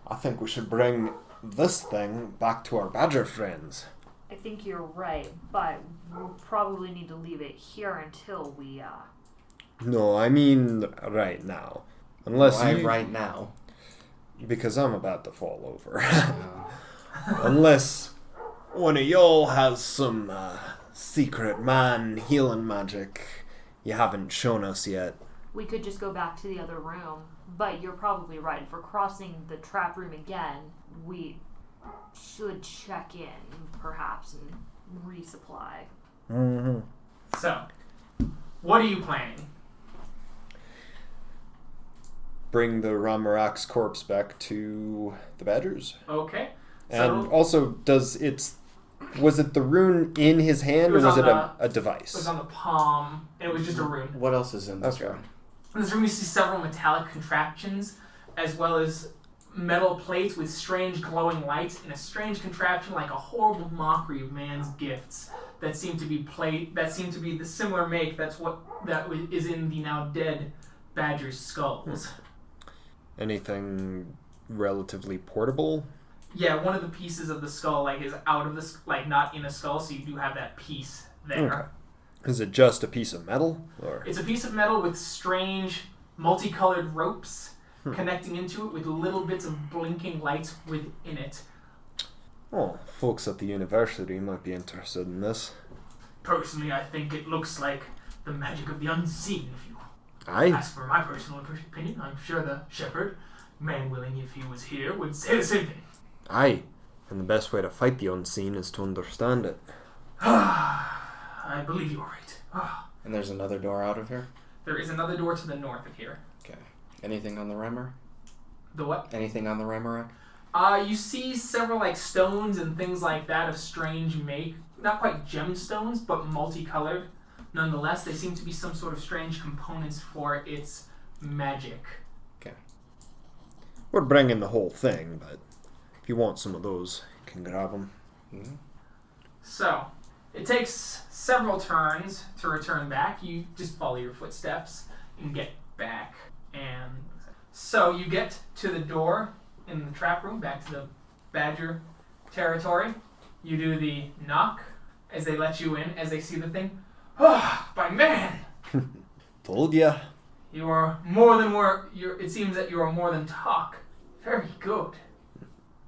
I think we should bring this thing back to our badger friends. I think you're right, but we'll probably need to leave it here until we, No, I mean right now. Unless Why you... right now? Because I'm about to fall over. Unless one of y'all has some secret man healing magic you haven't shown us yet. we could just go back to the other room. But you're probably right. If we're crossing the trap room again, we should check in, perhaps, and resupply. Mm-hmm. So, what are you planning? Bring the Ramarak's corpse back to the badgers. Okay. And So, also, was it the rune in his hand, It was or was on it a device? it was on the palm, and it was just a rune. What else is in this Okay. room? In this room, you see several metallic contraptions, as well as metal plates with strange glowing lights, and a strange contraption like a horrible mockery of man's gifts that seem to be the similar make. That is in the now dead badger's skulls. Anything relatively portable? Yeah, one of the pieces of the skull is out of not in a skull, so you do have that piece there. Okay. Is it just a piece of metal? Or It's a piece of metal with strange, multicolored ropes connecting into it with little bits of blinking lights within it. oh, folks at the university might be interested in this. Personally, I think it looks like the magic of the unseen. If you Aye. ask for my personal opinion, I'm sure the shepherd, man willing if he was here, would say the same thing. Aye. And the best way to fight the unseen is to understand it. I believe you're right. And there's another door out of here? There is another door to the north of here. Okay. Anything on the Remmer? The what? Anything on the Remmer? You see several stones and things like that of strange make. Not quite gemstones, but multicolored. Nonetheless, they seem to be some sort of strange components for its magic. Okay. We're bringing the whole thing, but if you want some of those, you can grab them. Mm-hmm. So, it takes several turns to return back. You just follow your footsteps and get back. And so you get to the door in the trap room, back to the badger territory. You do the knock as they let you in, as they see the thing. By man! Told ya. You are more than it seems that you are more than talk. Very good.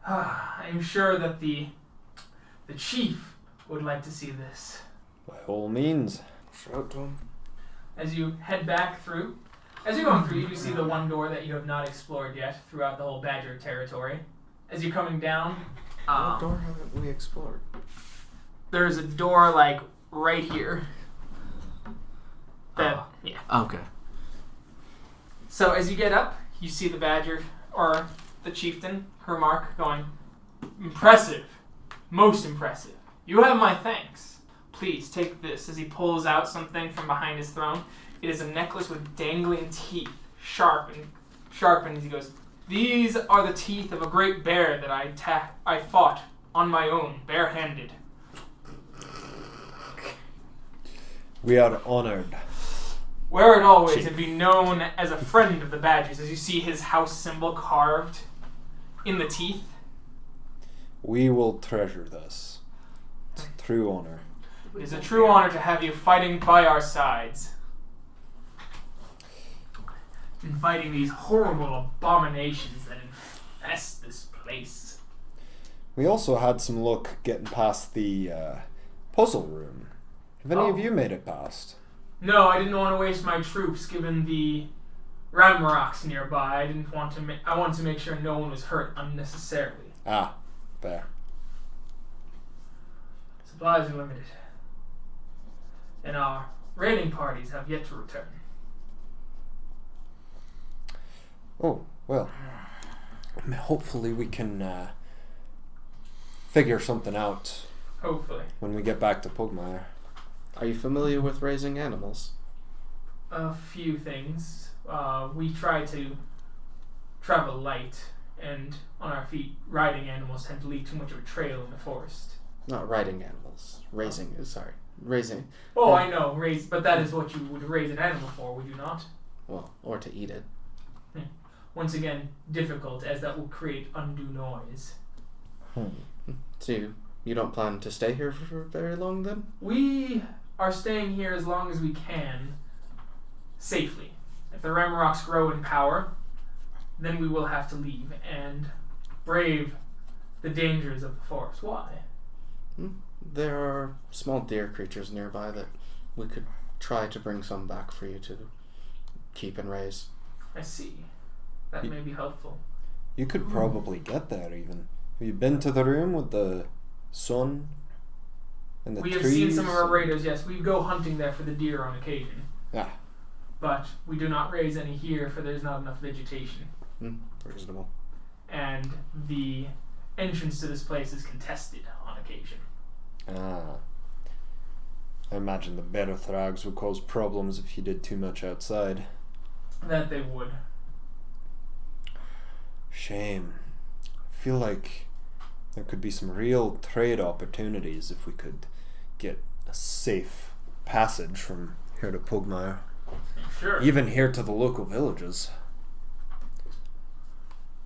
I'm sure that the chief would like to see this. By all means. Shout to him. As you head back through, as you're going through, you do see the one door that you have not explored yet throughout the whole badger territory. As you're coming down, What door haven't we explored? there's a door right here. Yeah. Okay. So as you get up, you see the badger, or the chieftain, Hermark, going, "Impressive. Most impressive. You have my thanks. Please take this," as he pulls out something from behind his throne. It is a necklace with dangling teeth, sharpened as he goes, "These are the teeth of a great bear that I fought on my own, barehanded." We are honored. Wear it always Chief. and be known as a friend of the badgers, as you see his house symbol carved in the teeth. We will treasure this. It's a true honor. It is a true honor to have you fighting by our sides. And fighting these horrible abominations that infest this place. We also had some luck getting past the puzzle room. Have any of you made it past? No, I didn't want to waste my troops given the Ramroks nearby. I wanted to make sure no one was hurt unnecessarily. Ah, fair. Supplies are limited. And our raiding parties have yet to return. Oh, well. Hopefully we can figure something out Hopefully. when we get back to Pugmire. Are you familiar with raising animals? A few things. We try to travel light, and on our feet, riding animals tend to leave too much of a trail in the forest. Not riding animals. Raising. Oh, I know, but that is what you would raise an animal for, would you not? Well, or to eat it. Once again, difficult, as that will create undue noise. So you don't plan to stay here for very long then? We are staying here as long as we can, safely. If the Ramroks grow in power, then we will have to leave and brave the dangers of the forest. Why? There are small deer creatures nearby that we could try to bring some back for you to keep and raise. I see. That may be helpful. You could probably get there even. Have you been to the room with the sun and the We trees? have seen some of our raiders, yes. We go hunting there for the deer on occasion. Ah. But we do not raise any here, for there's not enough vegetation. Reasonable. And the entrance to this place is contested on occasion. Ah. I imagine the better thrags would cause problems if you did too much outside. That they would. Shame. I feel like there could be some real trade opportunities if we could get a safe passage from here to Pugmire. Sure. Even here to the local villages.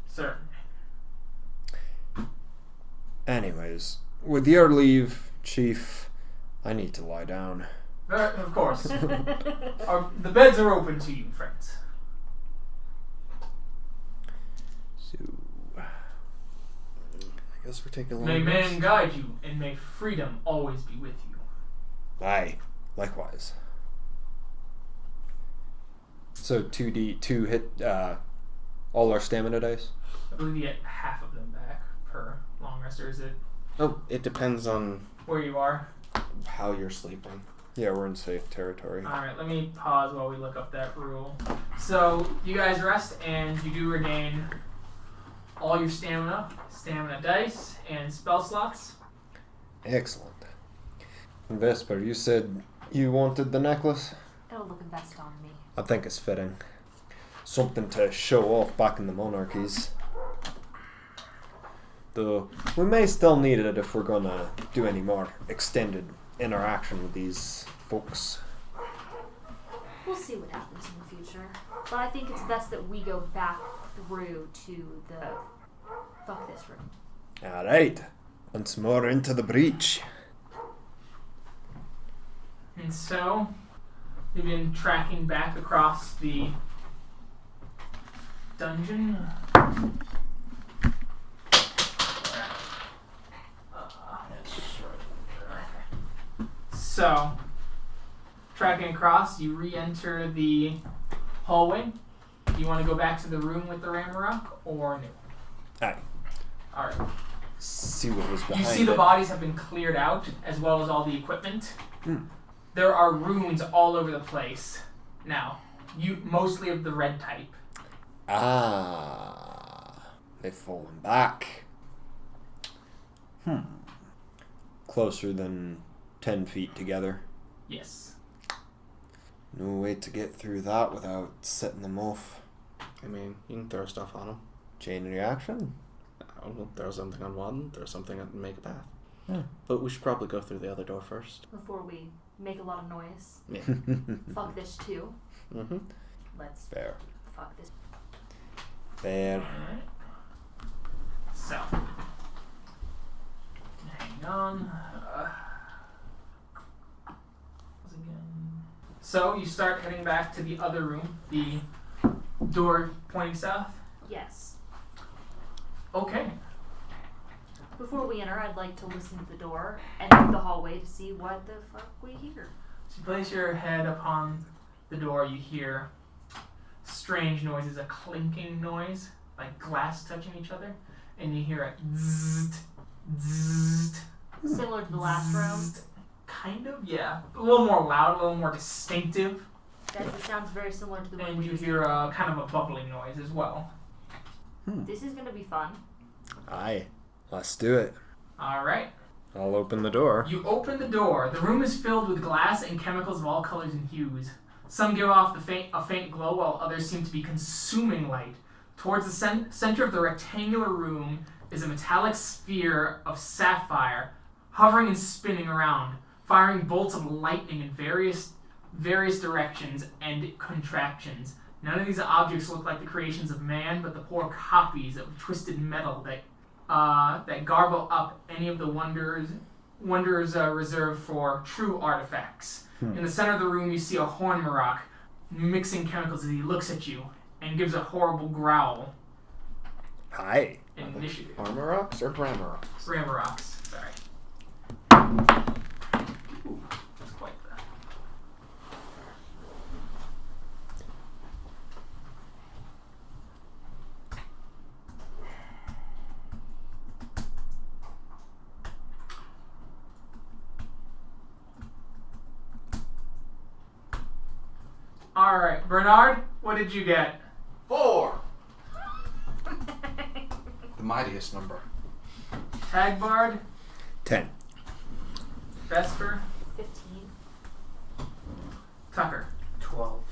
Certainly. Anyways, with your leave, Chief, I need to lie down. Of course. The beds are open to you, friends. So, I guess we're taking a long May rest. man guide you, and may freedom always be with you. aye, likewise. So 2 hit all our stamina dice? I believe you get half of them back per long rest, or is it Oh, it depends on where you are? how you're sleeping. Yeah, we're in safe territory. Alright, let me pause while we look up that rule. So, you guys rest, and you do regain all your stamina dice, and spell slots. Excellent. Vesper, you said you wanted the necklace? It'll look best on me. I think it's fitting. Something to show off back in the monarchies. Though, we may still need it if we're gonna do any more extended interaction with these folks. We'll see what happens in the future. But I think it's best that we go back through to the fuck this room. Alright, once more into the breach. And so, you've been tracking back across the dungeon. So, tracking across, you re-enter the hallway. Do you want to go back to the room with the Ramrock, or no? Aye. Alright. See what was behind You see the it. bodies have been cleared out, as well as all the equipment. Hmm. There are runes all over the place now. Mostly of the red type. They've fallen back. Closer than 10 feet together. Yes. No way to get through that without setting them off. I mean, you can throw stuff on them. Chain reaction? We'll throw something on one, throw something and make a path. Yeah. But we should probably go through the other door first. Before we make a lot of noise. Yeah. Fuck this too. Mm-hmm. Let's Fair. fuck this. Fair. Alright. So. Hang on. Again. So you start heading back to the other room, the door pointing south. Yes. Okay. Before we enter, I'd like to listen to the door and through the hallway to see what the fuck we hear. So you place your head upon the door, you hear strange noises, a clinking noise, like glass touching each other, and you hear a zzzt, zzzt, Similar to the last room. zzzt. Kind of, yeah. A little more loud, a little more distinctive, Guys, it sounds very similar to the one and we you just hear a kind of a bubbling noise as well. This is gonna be fun. Aye. Let's do it. Alright. I'll open the door. You open the door. The room is filled with glass and chemicals of all colors and hues. Some give off a faint glow, while others seem to be consuming light. Towards the center of the rectangular room is a metallic sphere of sapphire, hovering and spinning around, firing bolts of lightning in various directions and contractions. None of these objects look like the creations of man, but the poor copies of twisted metal that garble up any of the wonders reserved for true artifacts. In the center of the room, you see a hornmarok mixing chemicals as he looks at you and gives a horrible growl. Hi. Initiative. Armor rocks or grammar rocks? Ramorox. Sorry. Ooh, that's quite the... Alright, Bernard, what did you get? 4! The mightiest number. Tagbard, 10. Vesper, 15. Tucker. 12.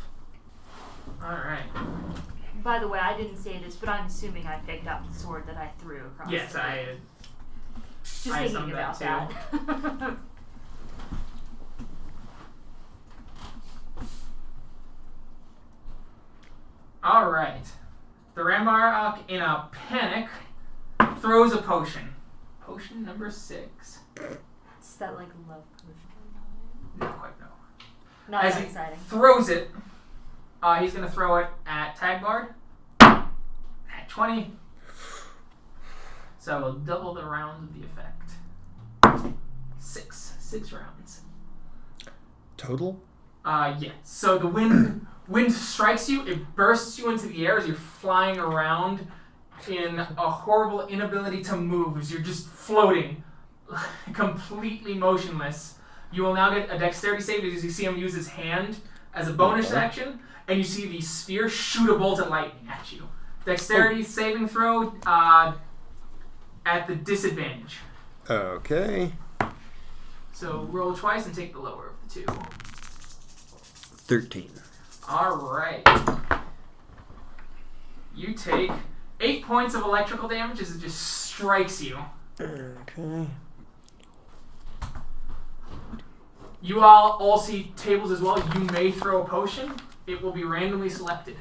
Alright. By the way, I didn't say this, but I'm assuming I picked up the sword that I threw across Yes, the room. Just I thinking assumed about that that. Alright. The Rambarok, in a panic, throws a potion. Potion number 6. It's that like love potion. Not quite, no. Not As that he exciting. throws it, he's going to throw it at Tagbard. At 20. So we'll double the rounds of the effect. 6 rounds. Total? Yeah. So the wind strikes you, it bursts you into the air as you're flying around in a horrible inability to move as you're just floating, completely motionless. You will now get a dexterity save as you see him use his hand as a bonus action, and you see the sphere shoot a bolt of lightning at you. Dexterity saving throw at the disadvantage. Okay. So roll twice and take the lower of the two. 13. Alright. You take 8 points of electrical damage as it just strikes you. Okay. You all see tables as well. You may throw a potion. It will be randomly selected.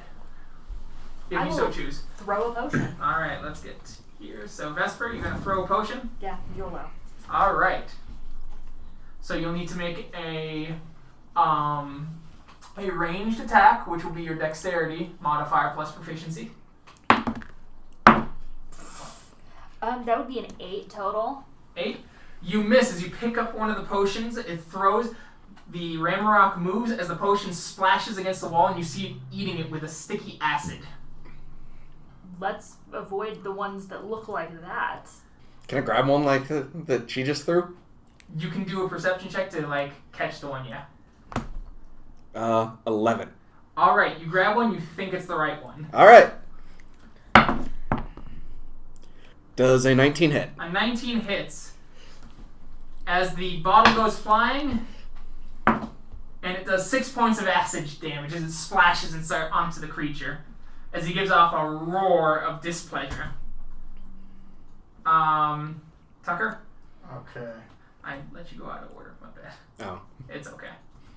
If I you so will. choose. Throw a potion. Alright, let's get here. So Vesper, you're going to throw a potion? Yeah, YOLO. Alright. So you'll need to make a ranged attack, which will be your dexterity modifier plus proficiency. That would be an 8 total. 8. You miss as you pick up one of the potions. It throws. The Ramorock moves as the potion splashes against the wall, and you see it eating it with a sticky acid. Let's avoid the ones that look like that. Can I grab one like that she just threw? You can do a perception check to catch the one, yeah. 11. All right, you grab one. You think it's the right one. All right. Does a 19 hit? A 19 hits. As the bottle goes flying, and it does 6 points of acid damage as it splashes onto the creature, as he gives off a roar of displeasure. Tucker? Okay. I let you go out of order. My bad. Oh. It's okay.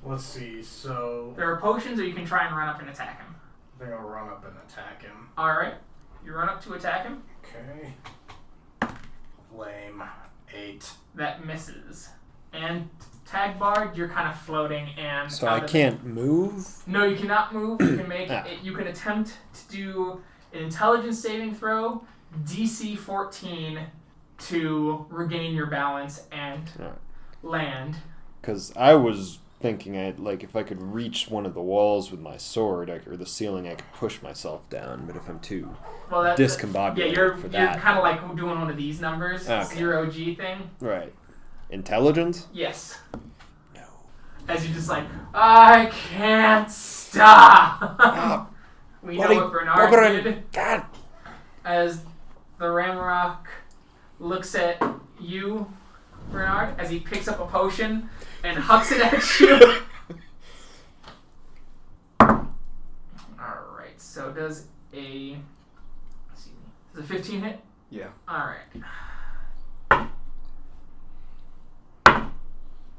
Let's see. So There are potions, or you can try and run up and attack him. I think I'll run up and attack him. Alright. You run up to attack him. Okay. Lame. 8. That misses. And Tagbard, you're kind of floating and... So I can't move? No, you cannot move. You can make you can attempt to do an intelligence saving throw, DC 14, to regain your balance and land. Because I was thinking, if I could reach one of the walls with my sword, or the ceiling, I could push myself down. But if I'm too discombobulated for that... You're kind of like doing one of these numbers, Okay. 0G thing. Right. Intelligence? Yes. No. As you're just like, I can't stop. We know what Bernard did. God. As the Ramrock looks at you, Bernard, as he picks up a potion and hucks it at you. Alright, so does a 15 hit? Yeah.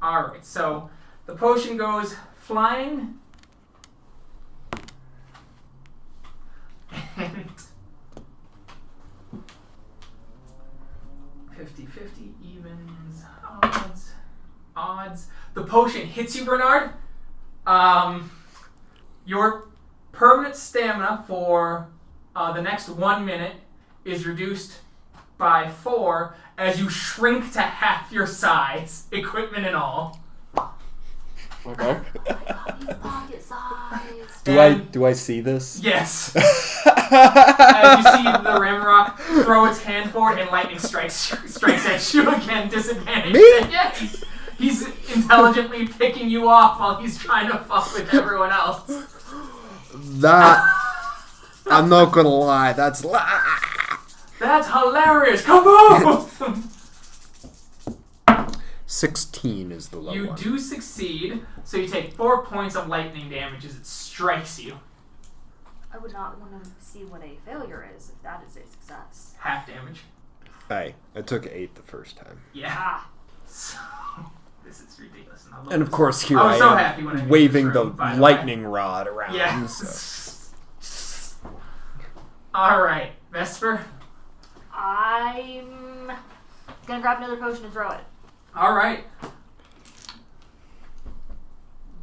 Alright, so the potion goes flying. And 50-50 evens, odds. The potion hits you, Bernard. Your permanent stamina for the next 1 minute is reduced by 4 as you shrink to half your size, equipment and all. Okay. He's pocket size. Do I see this? Yes. As you see the Ramrock throw its hand forward and lightning strikes at you again, disadvantage. Me? Yes. He's intelligently picking you off while he's trying to fuck with everyone else. That... I'm not gonna lie, that's... That's hilarious. Kaboom! 16 is the low You one. do succeed, so you take 4 points of lightning damage as it strikes you. I would not want to see what a failure is if that is a success. Half damage. Hey, I took 8 the first time. Yeah. Ah. So, this is ridiculous. And of course here I was I so am happy when I did waving this the room, by the lightning rod around. Yeah. So. Alright, Vesper. I'm gonna grab another potion and throw it. Alright.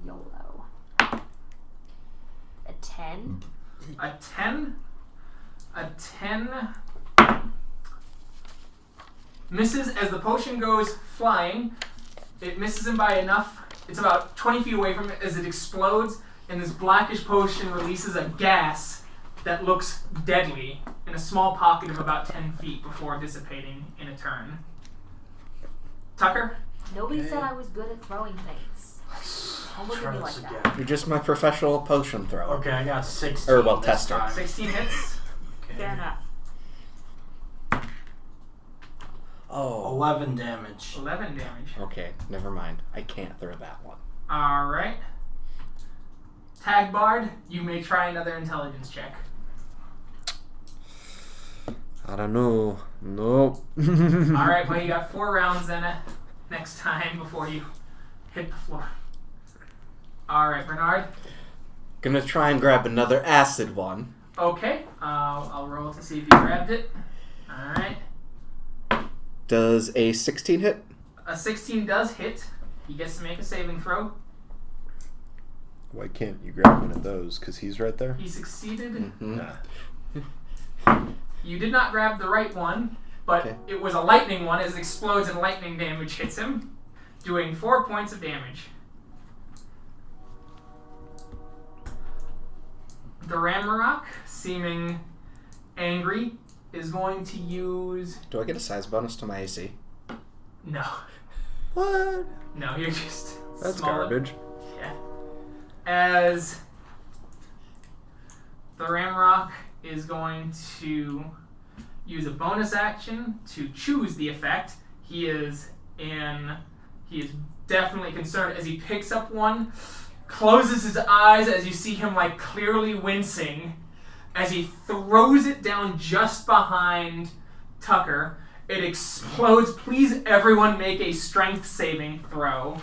YOLO. A 10. A 10? A 10 misses as the potion goes flying. It misses him by enough. It's about 20 feet away from it as it explodes, and this blackish potion releases a gas that looks deadly in a small pocket of about 10 feet before dissipating in a turn. Tucker? Nobody said I was good at throwing things. Don't look at me like that. You're just my professional potion thrower. Okay, I got 16. Or, well, this tester. time. 16 hits. Okay. Fair enough. Oh. 11 damage. 11 damage. Okay, never mind. I can't throw that one. Alright. Tagbard, you may try another intelligence check. I don't know. Nope. Alright, well you got 4 rounds then next time before you hit the floor. Alright, Bernard. Gonna try and grab another acid one. Okay, I'll roll to see if you grabbed it. Alright. Does a 16 hit? A 16 does hit. He gets to make a saving throw. Why can't you grab one of those? Because he's right there? He succeeded. Mm-hmm. Nah. You did not grab the right one, but Okay. it was a lightning one as it explodes and lightning damage hits him, doing 4 points of damage. The Ramarok, seeming angry, is going to use... Do I get a size bonus to my AC? No. What? No, you're just That's small. garbage. Yeah. As the Ramrock is going to use a bonus action to choose the effect. He is definitely concerned as he picks up one, closes his eyes as you see him like clearly wincing as he throws it down just behind Tucker. It explodes. Please everyone make a strength saving throw.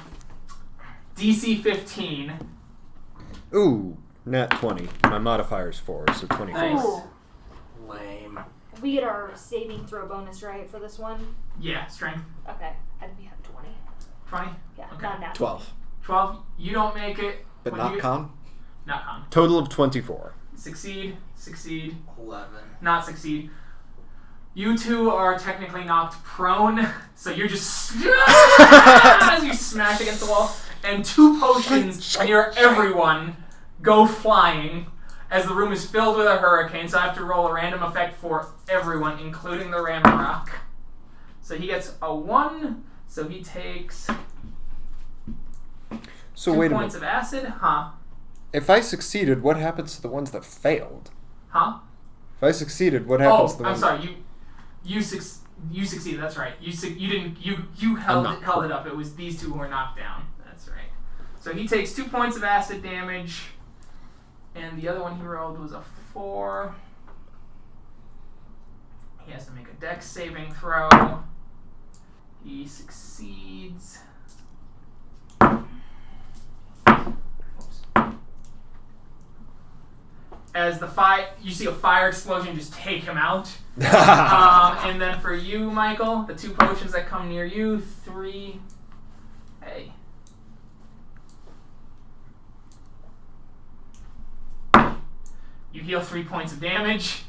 DC 15. Ooh, nat 20. My modifier's 4, so 24. Nice. Ooh. Lame. We get our saving throw bonus, right, for this one? Yeah, strength. Okay. I'd be at 20. 20? Yeah, Okay. not now. 12. 12. You don't make it. But When not you- con? Not con. Total of 24. Succeed. 11. Not succeed. You two are technically knocked prone, so you're just as you smash against the wall, and 2 potions near everyone go flying as the room is filled with a hurricane, so I have to roll a random effect for everyone, including the Ragnarok. So he gets a 1, so he takes So 2 wait a points minute. of acid. Huh? If I succeeded, what happens to the ones that failed? Huh? If I succeeded, what happens to the I'm ones... sorry. You succeeded. That's right. You held not it up. It was these 2 who were knocked down. That's right. So he takes 2 points of acid damage, and the other one he rolled was a 4. He has to make a dex saving throw. He succeeds. Oops. As you see a fire explosion just take him out. And then for you, Michael, the 2 potions that come near you, 3. Hey. You heal 3 points of damage,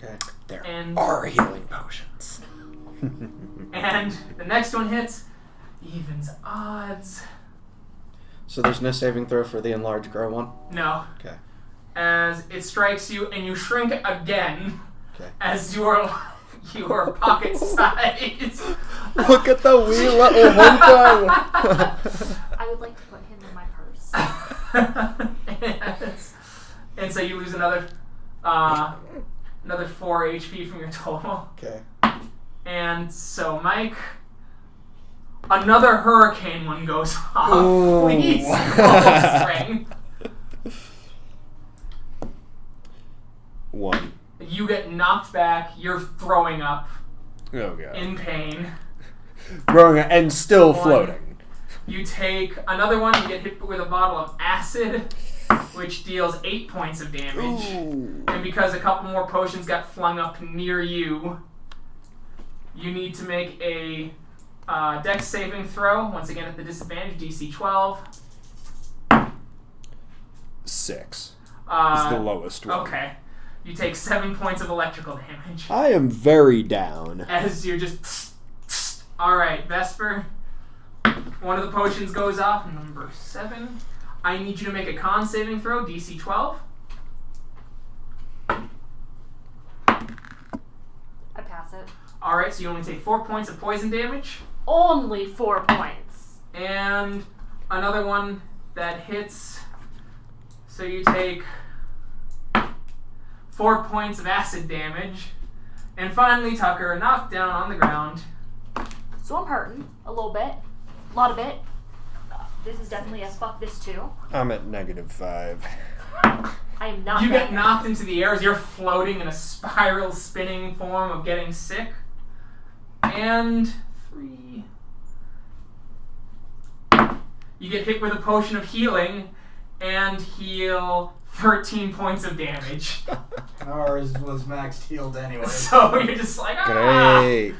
Okay. There and are healing potions. and the next one hits, evens odds. So there's no saving throw for the enlarged grow one? No. Okay. As it strikes you, and you shrink again, Okay. as your pocket size. Look at the wee little hunter! I would like to put him in my purse. and so you lose another 4 HP from your total. Okay. And And so, Mike, another hurricane one goes off. Ooh. Please roll strength. 1. You get knocked back. You're throwing up Oh god. in pain. Growing and still 1. floating. You take another one. You get hit with a bottle of acid, which deals 8 points of damage. Ooh. And because a couple more potions got flung up near you, you need to make a dex saving throw. Once again at the disadvantage, DC 12. 6. It's the lowest one. Okay. You take 7 points of electrical damage. I am very down. As you're just... Alright, Vesper. One of the potions goes off, number 7. I need you to make a con saving throw, DC 12. I pass it. Alright, so you only take 4 points of poison damage. Only 4 points. And another one that hits. So you take 4 points of acid damage. And finally, Tucker, knocked down on the ground. So I'm hurting a little bit. A lot of it. This is definitely a fuck this too. I'm at -5. I am not You that get knocked into the air as you're floating in a spiral spinning form of getting sick. And 3. You get hit with a potion of healing and heal 13 points of damage. Ours was maxed healed anyway. So you're just like, ah! Great.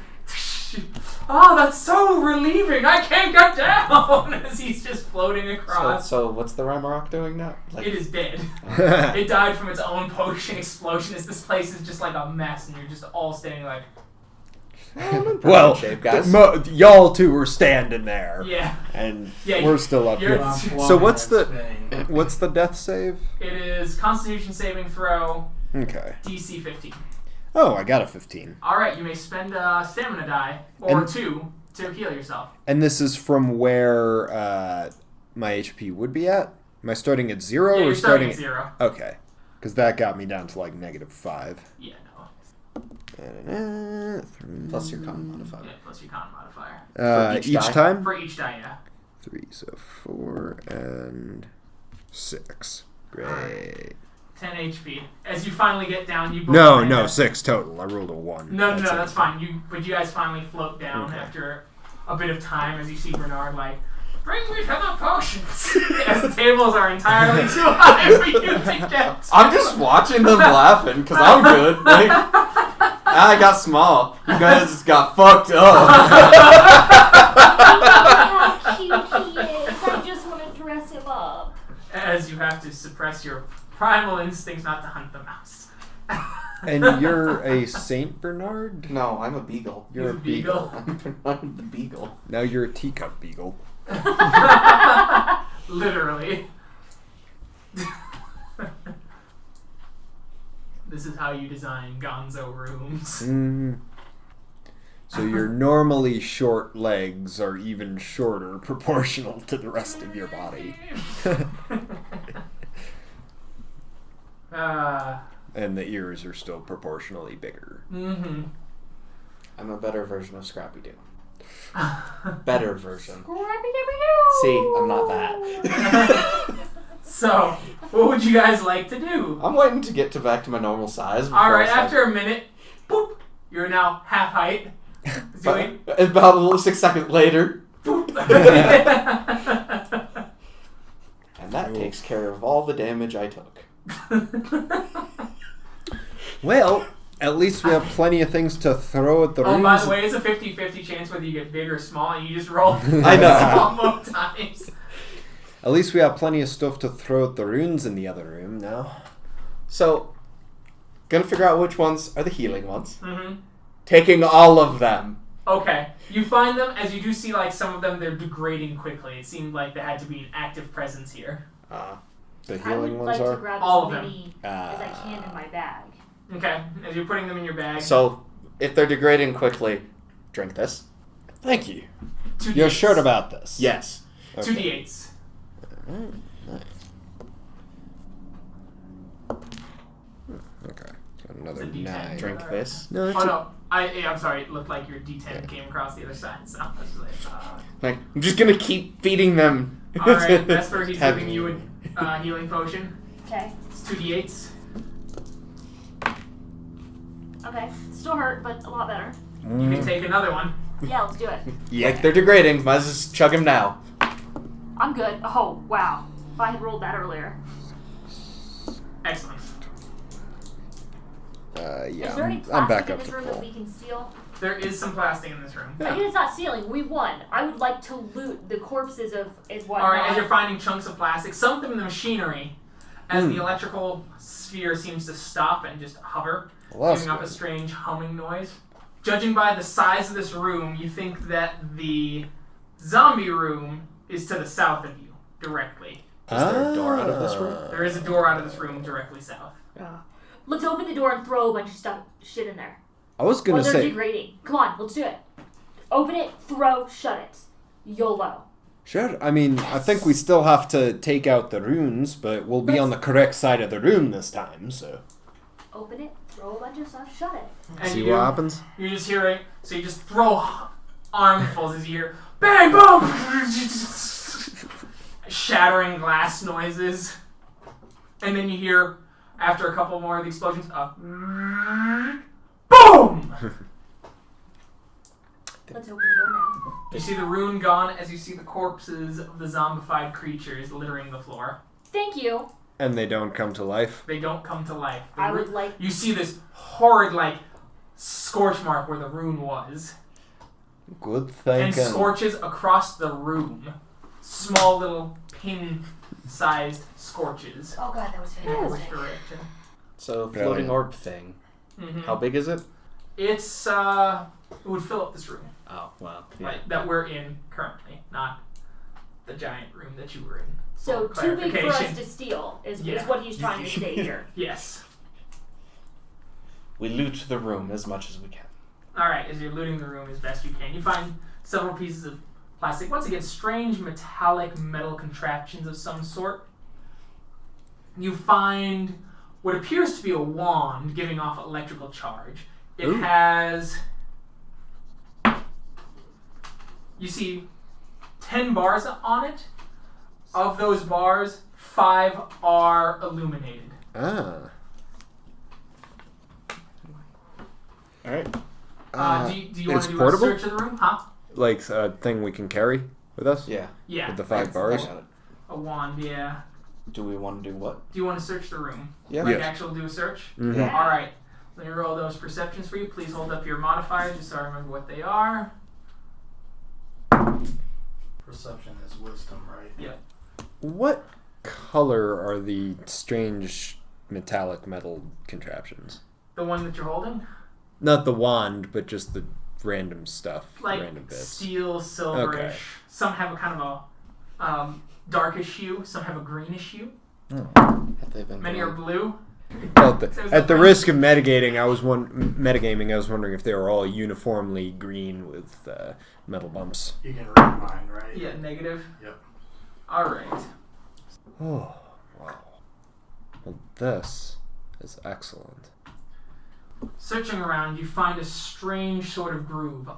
Oh, that's so relieving. I can't get down as he's just floating across. So what's the Ragnarok doing now? It is dead. It died from its own potion explosion as this place is just like a mess and you're just all standing like, Well, shape, guys. y'all two were standing there. yeah. And Yeah, we're still up you're- here. I'm So floating what's and the spinning. what's the death save? It is Constitution saving throw, Okay. DC 15. Oh, I got a 15. Alright, you may spend a stamina die, or And- 2, to heal yourself. And this is from where my HP would be at? Am I starting at 0 Yeah, or you're starting starting at 0. Okay. Because that got me down to like -5. Yeah, no. Plus your con modifier. Yeah, plus your con modifier. For each die? time? For each die, yeah. 3, so 4 and 6. Great. 10 HP. As you finally get down, you both No, land up. 6 total. I rolled a 1. No, it. that's fine. But you guys finally float down Okay. after a bit of time as you see Bernard like, bring me to the potions! As the tables are entirely too high for you to get to. I'm just watching them laughing because I'm good. Like, I got small. You guys got fucked up. How cute he is. I just want to dress him up. As you have to suppress your primal instincts not to hunt the mouse. And you're a Saint Bernard? No, I'm a beagle. You're a beagle. I'm Bernard the beagle. Now you're a teacup beagle. Literally. This is how you design gonzo rooms. So your normally short legs are even shorter proportional to the rest of your body. And the ears are still proportionally bigger. Mm-hmm. I'm a better version of Scrappy Doo. Better version. Scrappy-dooby-doo. See, I'm not that. So, what would you guys like to do? I'm waiting to get back to my normal size. Alright, after a minute, boop, you're now half height. Doing About 6 seconds later. boop. And that takes care of all the damage I took. Well, at least we have plenty of things to throw at the Oh, runes. by the way, it's a 50-50 chance whether you get big or small, and you just roll I know. small both times. At least we have plenty of stuff to throw at the runes in the other room now. So, gonna figure out which ones are the healing ones. Mm-hmm. Taking all of them. Okay. You find them, as you do see, like, some of them, they're degrading quickly. It seemed like there had to be an active presence here. The I would healing like ones to are? grab All as of them. many as I can in my bag. Okay. As you're putting them in your bag. So, if they're degrading quickly, drink this. Thank you. 2 You're D8s. sure about this? Yes. 2 D8s. Okay. So another It's a D10. 9. Drink this. No, Oh, no. I'm sorry. It looked like your D10 came across the other side. So I was like, Like, I'm just gonna keep feeding them. Alright, Vesper, he's Have- giving you a healing potion. Okay. It's 2 D8s. Okay. Still hurt, but a lot better. You can take another one. Yeah, let's do it. Yeah. Like, they're degrading. Might as well just chug them now. I'm good. Oh, wow. If I had rolled that earlier. Excellent. Yeah, Is there any I'm back plastic in up this to room that full. we can steal? There is some plastic in this room. I mean, it's not stealing. We won. I would like to loot the corpses of whatnot. Alright, as you're finding chunks of plastic, some of them in the machinery, as the electrical sphere seems to stop and just hover, Well, that's giving off a good. strange humming noise. Judging by the size of this room, you think that the zombie room is to the south of you, directly. Is there a door out of this room? There is a door out of this room directly south. Let's open the door and throw a bunch of shit in there. I was Or gonna they're say, degrading. Come on, let's do it. Open it, throw, shut it. YOLO. sure. I mean, I think we still have to take out the runes, but we'll be on the correct side of the room this time. So Open it, throw a bunch of stuff, shut it. And see you, what happens. You're just hearing, so you just throw armfuls as you hear bang, boom, shattering glass noises, and then you hear after a couple more of the explosions, boom. Let's open the door now. You see the rune gone as you see the corpses of the zombified creatures littering the floor. Thank you. And they don't come to life. They don't come to life. The I would like. You see this horrid, like, scorch mark where the rune was. Good And thinking. scorches across the room. Small little pin-sized scorches. Oh god, that was In which fantastic. direction? So, Brilliant. floating orb thing. Mm-hmm. How big is it? It's, it would fill up this room. Oh, wow. Like, that we're in currently, not the giant room that you were in. So For too big for us clarification. to steal is Yeah. what he's trying to say here. Yes. We loot the room as much as we can. Alright, as you're looting the room as best you can, you find several pieces of plastic. Once again, strange metallic metal contraptions of some sort. You find what appears to be a wand giving off electrical charge. It Ooh. has... You see 10 bars on it. Of those bars, 5 are illuminated. Ah. Alright. Do you want it's to do portable? a search of the room? Huh? Like a thing we can carry with us? Yeah. Yeah. With the 5 bars? I got it. A wand, yeah. Do we want to do what? Do you want to search the room? Yeah. Like Yes. actually do a search? Mhm. Yeah. Alright. Let me roll those perceptions for you. Please hold up your modifiers just so I remember what they are. Perception is wisdom, right? Yeah. What color are the strange metallic metal contraptions? The one that you're holding? Not the wand, but just the random stuff. Like random bits. steel, silverish. Okay. Some have a kind of a darkish hue. Some have a greenish hue. Have they been Many are doing- blue. Well, So it's at the like- risk of metagaming, I was wondering if they were all uniformly green with metal bumps. You can read mine, right? Yeah, negative. Yep. Alright. Oh, wow. Well, this is excellent. Searching around, you find a strange sort of groove.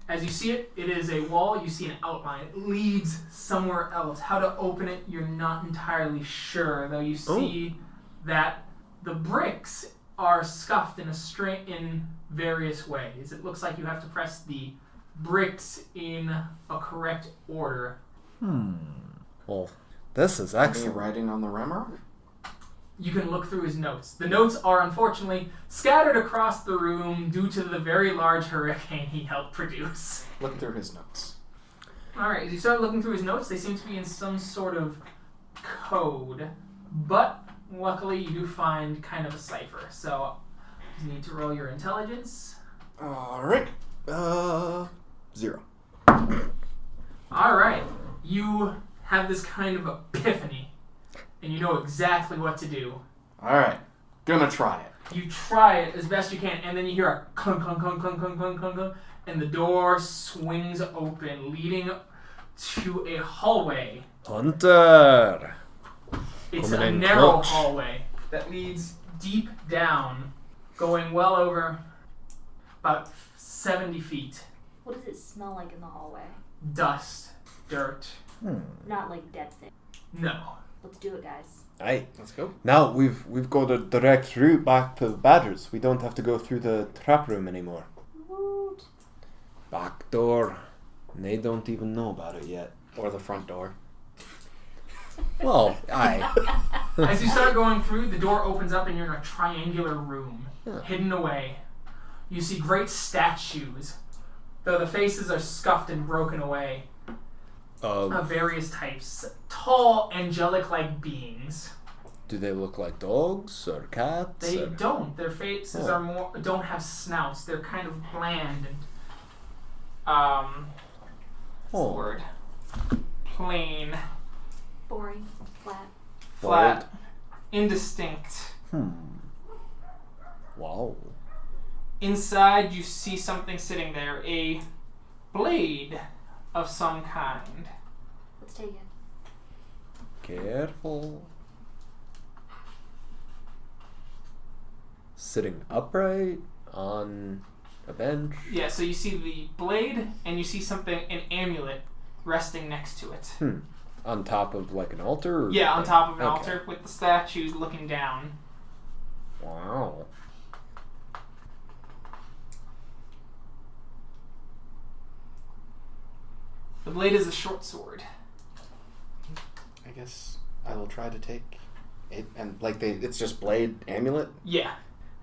As you see it, it is a wall. You see an outline. It leads somewhere else. How to open it, you're not entirely sure, though you see that the bricks are scuffed in various ways. It looks like you have to press the bricks in a correct order. Well, this is Any excellent. writing on the rimmer? You can look through his notes. The notes are unfortunately scattered across the room due to the very large hurricane he helped produce. Look through his notes. Alright, as you start looking through his notes, they seem to be in some sort of code. But luckily you do find kind of a cipher. So you need to roll your intelligence. Alright. 0. Alright. You have this kind of epiphany. And you know exactly what to do. Alright. Gonna try it. You try it as best you can, and then you hear a clunk, clunk, clunk, clunk, clunk, clunk, clunk, clunk, and the door swings open, leading to a hallway. Hunter! It's Coming a in narrow clutch. hallway that leads deep down, going well over about 70 feet. What does it smell like in the hallway? Dust, dirt. Not like dead thing. No. Let's do it, guys. Aye. Let's go. Now we've got a direct route back to the Badgers. We don't have to go through the trap room anymore. Woot. Back door. And they don't even know about it yet. Or the front door. Well, aye. As you start going through, the door opens up and you're in a triangular room, Yeah. hidden away. You see great statues, though the faces are scuffed and broken away, of various types. Tall, angelic-like beings. Do they look like dogs or cats? They or- don't. Their faces Oh. don't have snouts. They're kind of bland and what's the word? Plain, Boring. Flat. flat, indistinct. Wow. Inside, you see something sitting there, a blade of some kind. Let's take it. Careful. Sitting upright on a bench. Yeah, so you see the blade, and you see something, an amulet, resting next to it. On top of like an altar? Or Yeah, on top of an Okay. altar, with the statues looking down. Wow. The blade is a short sword. I guess I will try to take it. And like it's just blade amulet. Yeah.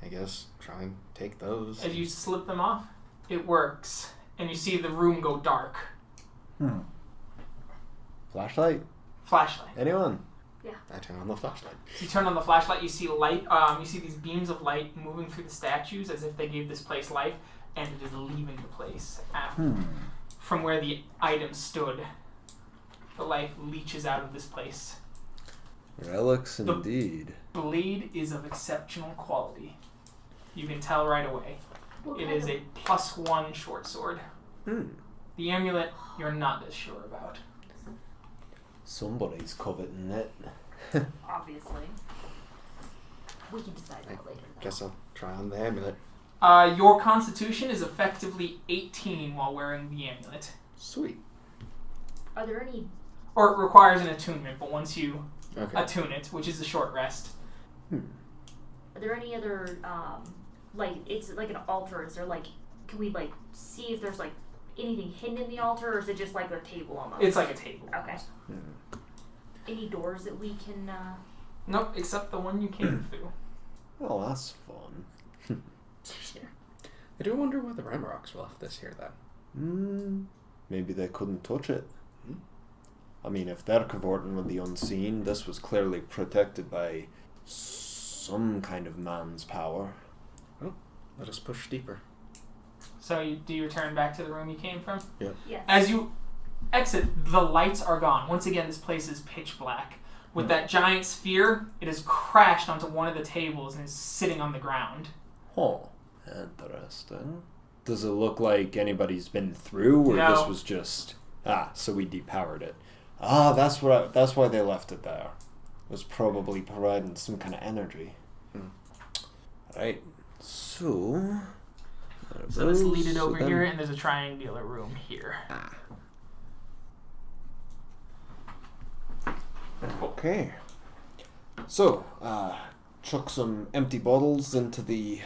I guess try and take those. As you slip them off, it works, and you see the room go dark. Flashlight? Flashlight. Anyone? I turn on the flashlight. You turn on the flashlight, you see light. You see these beams of light moving through the statues as if they gave this place life, and it is leaving the place from where the item stood. The life leeches out of this place. Relics indeed. Blade is of exceptional quality. You can tell right away. What It kind is of- a +1 short sword. Hmm. The amulet, you're not as sure about. Somebody's coveting it. Obviously. We can decide that later. Though. Guess I'll try on the amulet. Your constitution is effectively 18 while wearing the amulet. Sweet. Are there any? Or it requires an attunement, but once you attune it, which is a short rest. Are there any other like it's like an altar? Is there like? Can we like see if there's like anything hidden in the altar, or is it just like a table almost? It's like a table. Okay. Any doors that we can? Nope, except the one you came through. Well, that's fun. I do wonder why the Remarocks left this here then. Maybe they couldn't touch it. I mean, if they're cavorting with the unseen, this was clearly protected by some kind of man's power. Well, let us push deeper. So do you return back to the room you came from? Yeah. Yes. As you exit, the lights are gone. Once again, this place is pitch black. With that giant sphere, it has crashed onto one of the tables and is sitting on the ground. Oh, interesting. Does it look like anybody's been through, or No. this was just so we depowered it? That's why they left it there. It was probably providing some kind of energy. Right. So let's lead it over here, and there's a triangular room here. Okay. So, chuck some empty bottles into the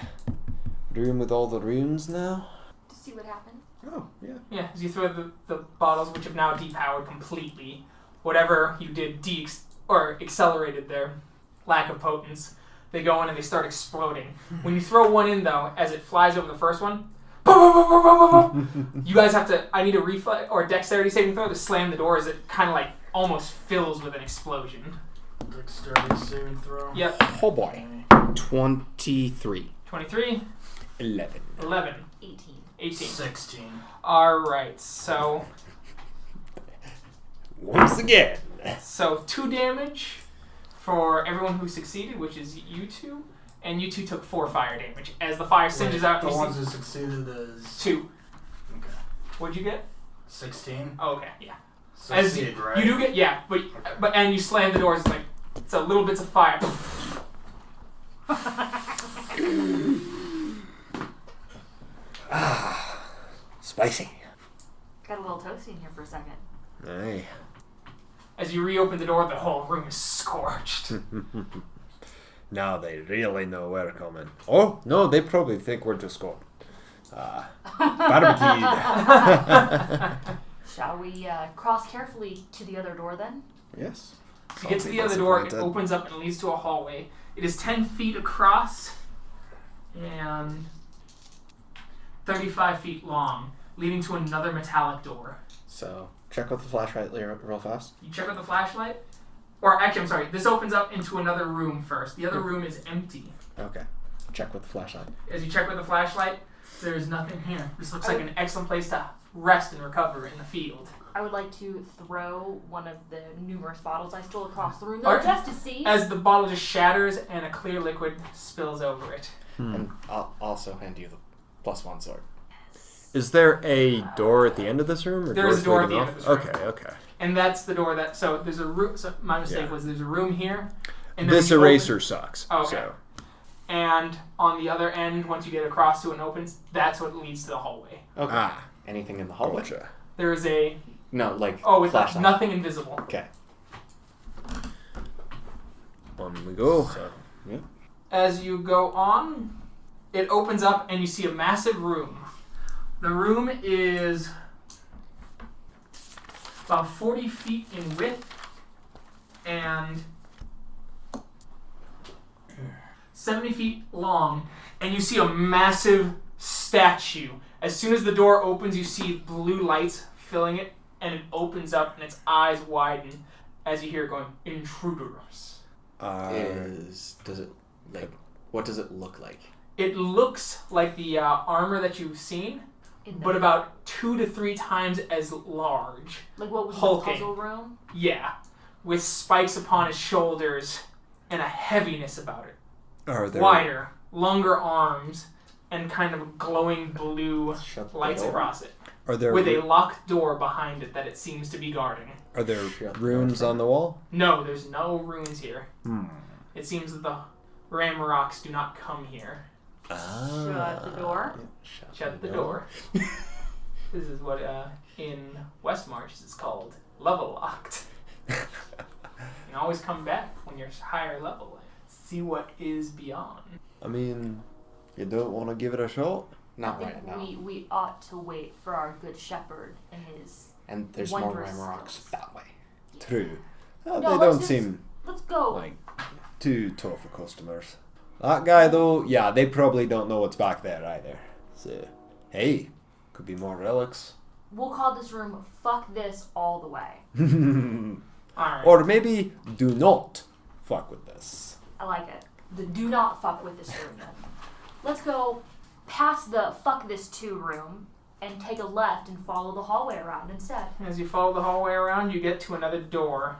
room with all the runes now. To see what happens. Oh, yeah. Yeah, as you throw the bottles, which have now depowered completely, whatever you did or accelerated their lack of potence, they go in and they start exploding. When you throw one in, though, as it flies over the first one, you guys have to, I need a reflex or dexterity saving throw to slam the door as it kind of like almost fills with an explosion. Dexterity saving throw. Yep. Oh boy. 23. 23, 11. 11, 18. 16. Alright, so Once again. 2 damage for everyone who succeeded, which is you two, and you two took 4 fire damage. As the fire singes out, The you ones see who succeeded is 2. Okay. What'd you get? 16. Oh, okay, yeah. Succeed, right? You do get, yeah, but and you slam the doors, it's a little bits of fire. Spicy. Got a little toasty in here for a second. Aye. As you reopen the door, the whole room is scorched. Now they really know we're coming. Oh, no, they probably think we're just going barbecued. Shall we cross carefully to the other door then? Yes. You get to the other door, it opens up and leads to a hallway. It is 10 feet across and 35 feet long, leading to another metallic door. So, check with the flashlight real fast. You check with the flashlight? Or actually, I'm sorry, this opens up into another room first. The other room is empty. Okay. Check with the flashlight. As you check with the flashlight, there is nothing here. This looks like an excellent place to rest and recover in the field. I would like to throw one of the numerous bottles I stole across the room Alright. just to see. As the bottle just shatters and a clear liquid spills over it. And I'll also hand you the +1 sword. Is there a door at the end of this room? Or There is a door at the leading end of off? this room. Okay. And that's the door that... So there's a room... So my mistake Yeah. was there's a room here. And then This when you eraser sucks. Oh, okay. So. And on the other end, once you get across to an opens, that's what leads to the hallway. Okay. Anything in the hallway? Gotcha. There is a... No, like with flashlight. nothing invisible. Okay. On we go. So, yeah. As you go on, it opens up and you see a massive room. The room is about 40 feet in width and 70 feet long, and you see a massive statue. As soon as the door opens, you see blue lights filling it, and it opens up and its eyes widen as you hear it going, "Intruders." What does it look like? It looks like the armor that you've seen, but about 2 to 3 times as large. Like what was hulking. the puzzle room? Yeah, with spikes upon its shoulders and a heaviness about it. Are there Wider, longer arms, and kind of glowing blue Shut the lights door. across it. Are there With a locked door behind it that it seems to be guarding. Are there Shut the runes door. on the wall? No, there's no runes here. Hmm. It seems that the Ramarocks do not come here. Shut the door. Shut the door. This is what in West Marches is called level locked. You can always come back when you're higher level. See what is beyond. I mean, you don't want to give it a shot? Not I right think now. we ought to wait for our good shepherd and his. And there's more wondrous ram rocks skills. that way. True. No, They let's don't just- seem Let's go. like too tough for customers. That guy though, yeah, they probably don't know what's back there either. So, hey, could be more relics. We'll call this room "Fuck This" all the way. Alright. Or maybe do not fuck with this. I like it. The do not fuck with this room then. Let's go past the "Fuck This" 2 room and take a left and follow the hallway around instead. As you follow the hallway around, you get to another door.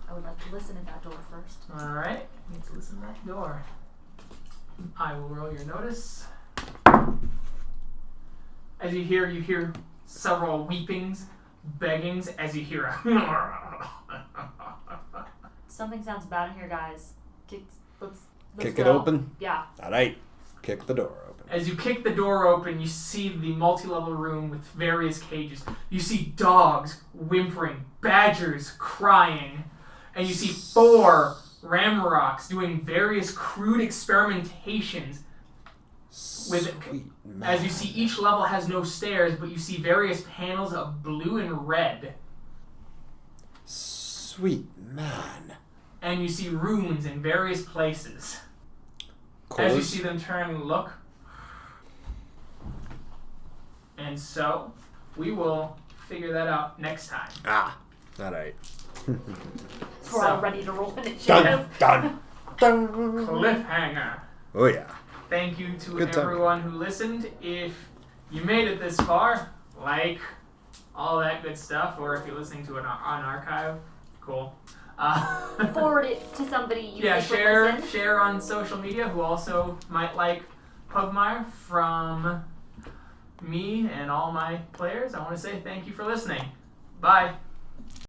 I would like to listen at that door first. Alright, let's listen to that door. I will roll your notice. As you hear several weepings, beggings, as you hear a Something sounds bad in here, guys. Let's Kick go. it open? Yeah. Alright, kick the door open. As you kick the door open, you see the multi-level room with various cages. You see dogs whimpering, badgers crying, and you see 4 Ramrocks doing various crude experimentations. With Sweet man. As you see, each level has no stairs, but you see various panels of blue and red. Sweet man. And you see runes in various places. As you Cause see them turn and look. And so, we will figure that out next time. alright. We're all ready to roll initiative. Done. Done. Cliffhanger. Oh yeah. Thank you to Good time. everyone who listened. If you made it this far, like all that good stuff, or if you're listening to it on archive, cool. Forward it to somebody you Yeah, think would share listen. on social media who also might like Pugmire. From me and all my players, I want to say thank you for listening. Bye.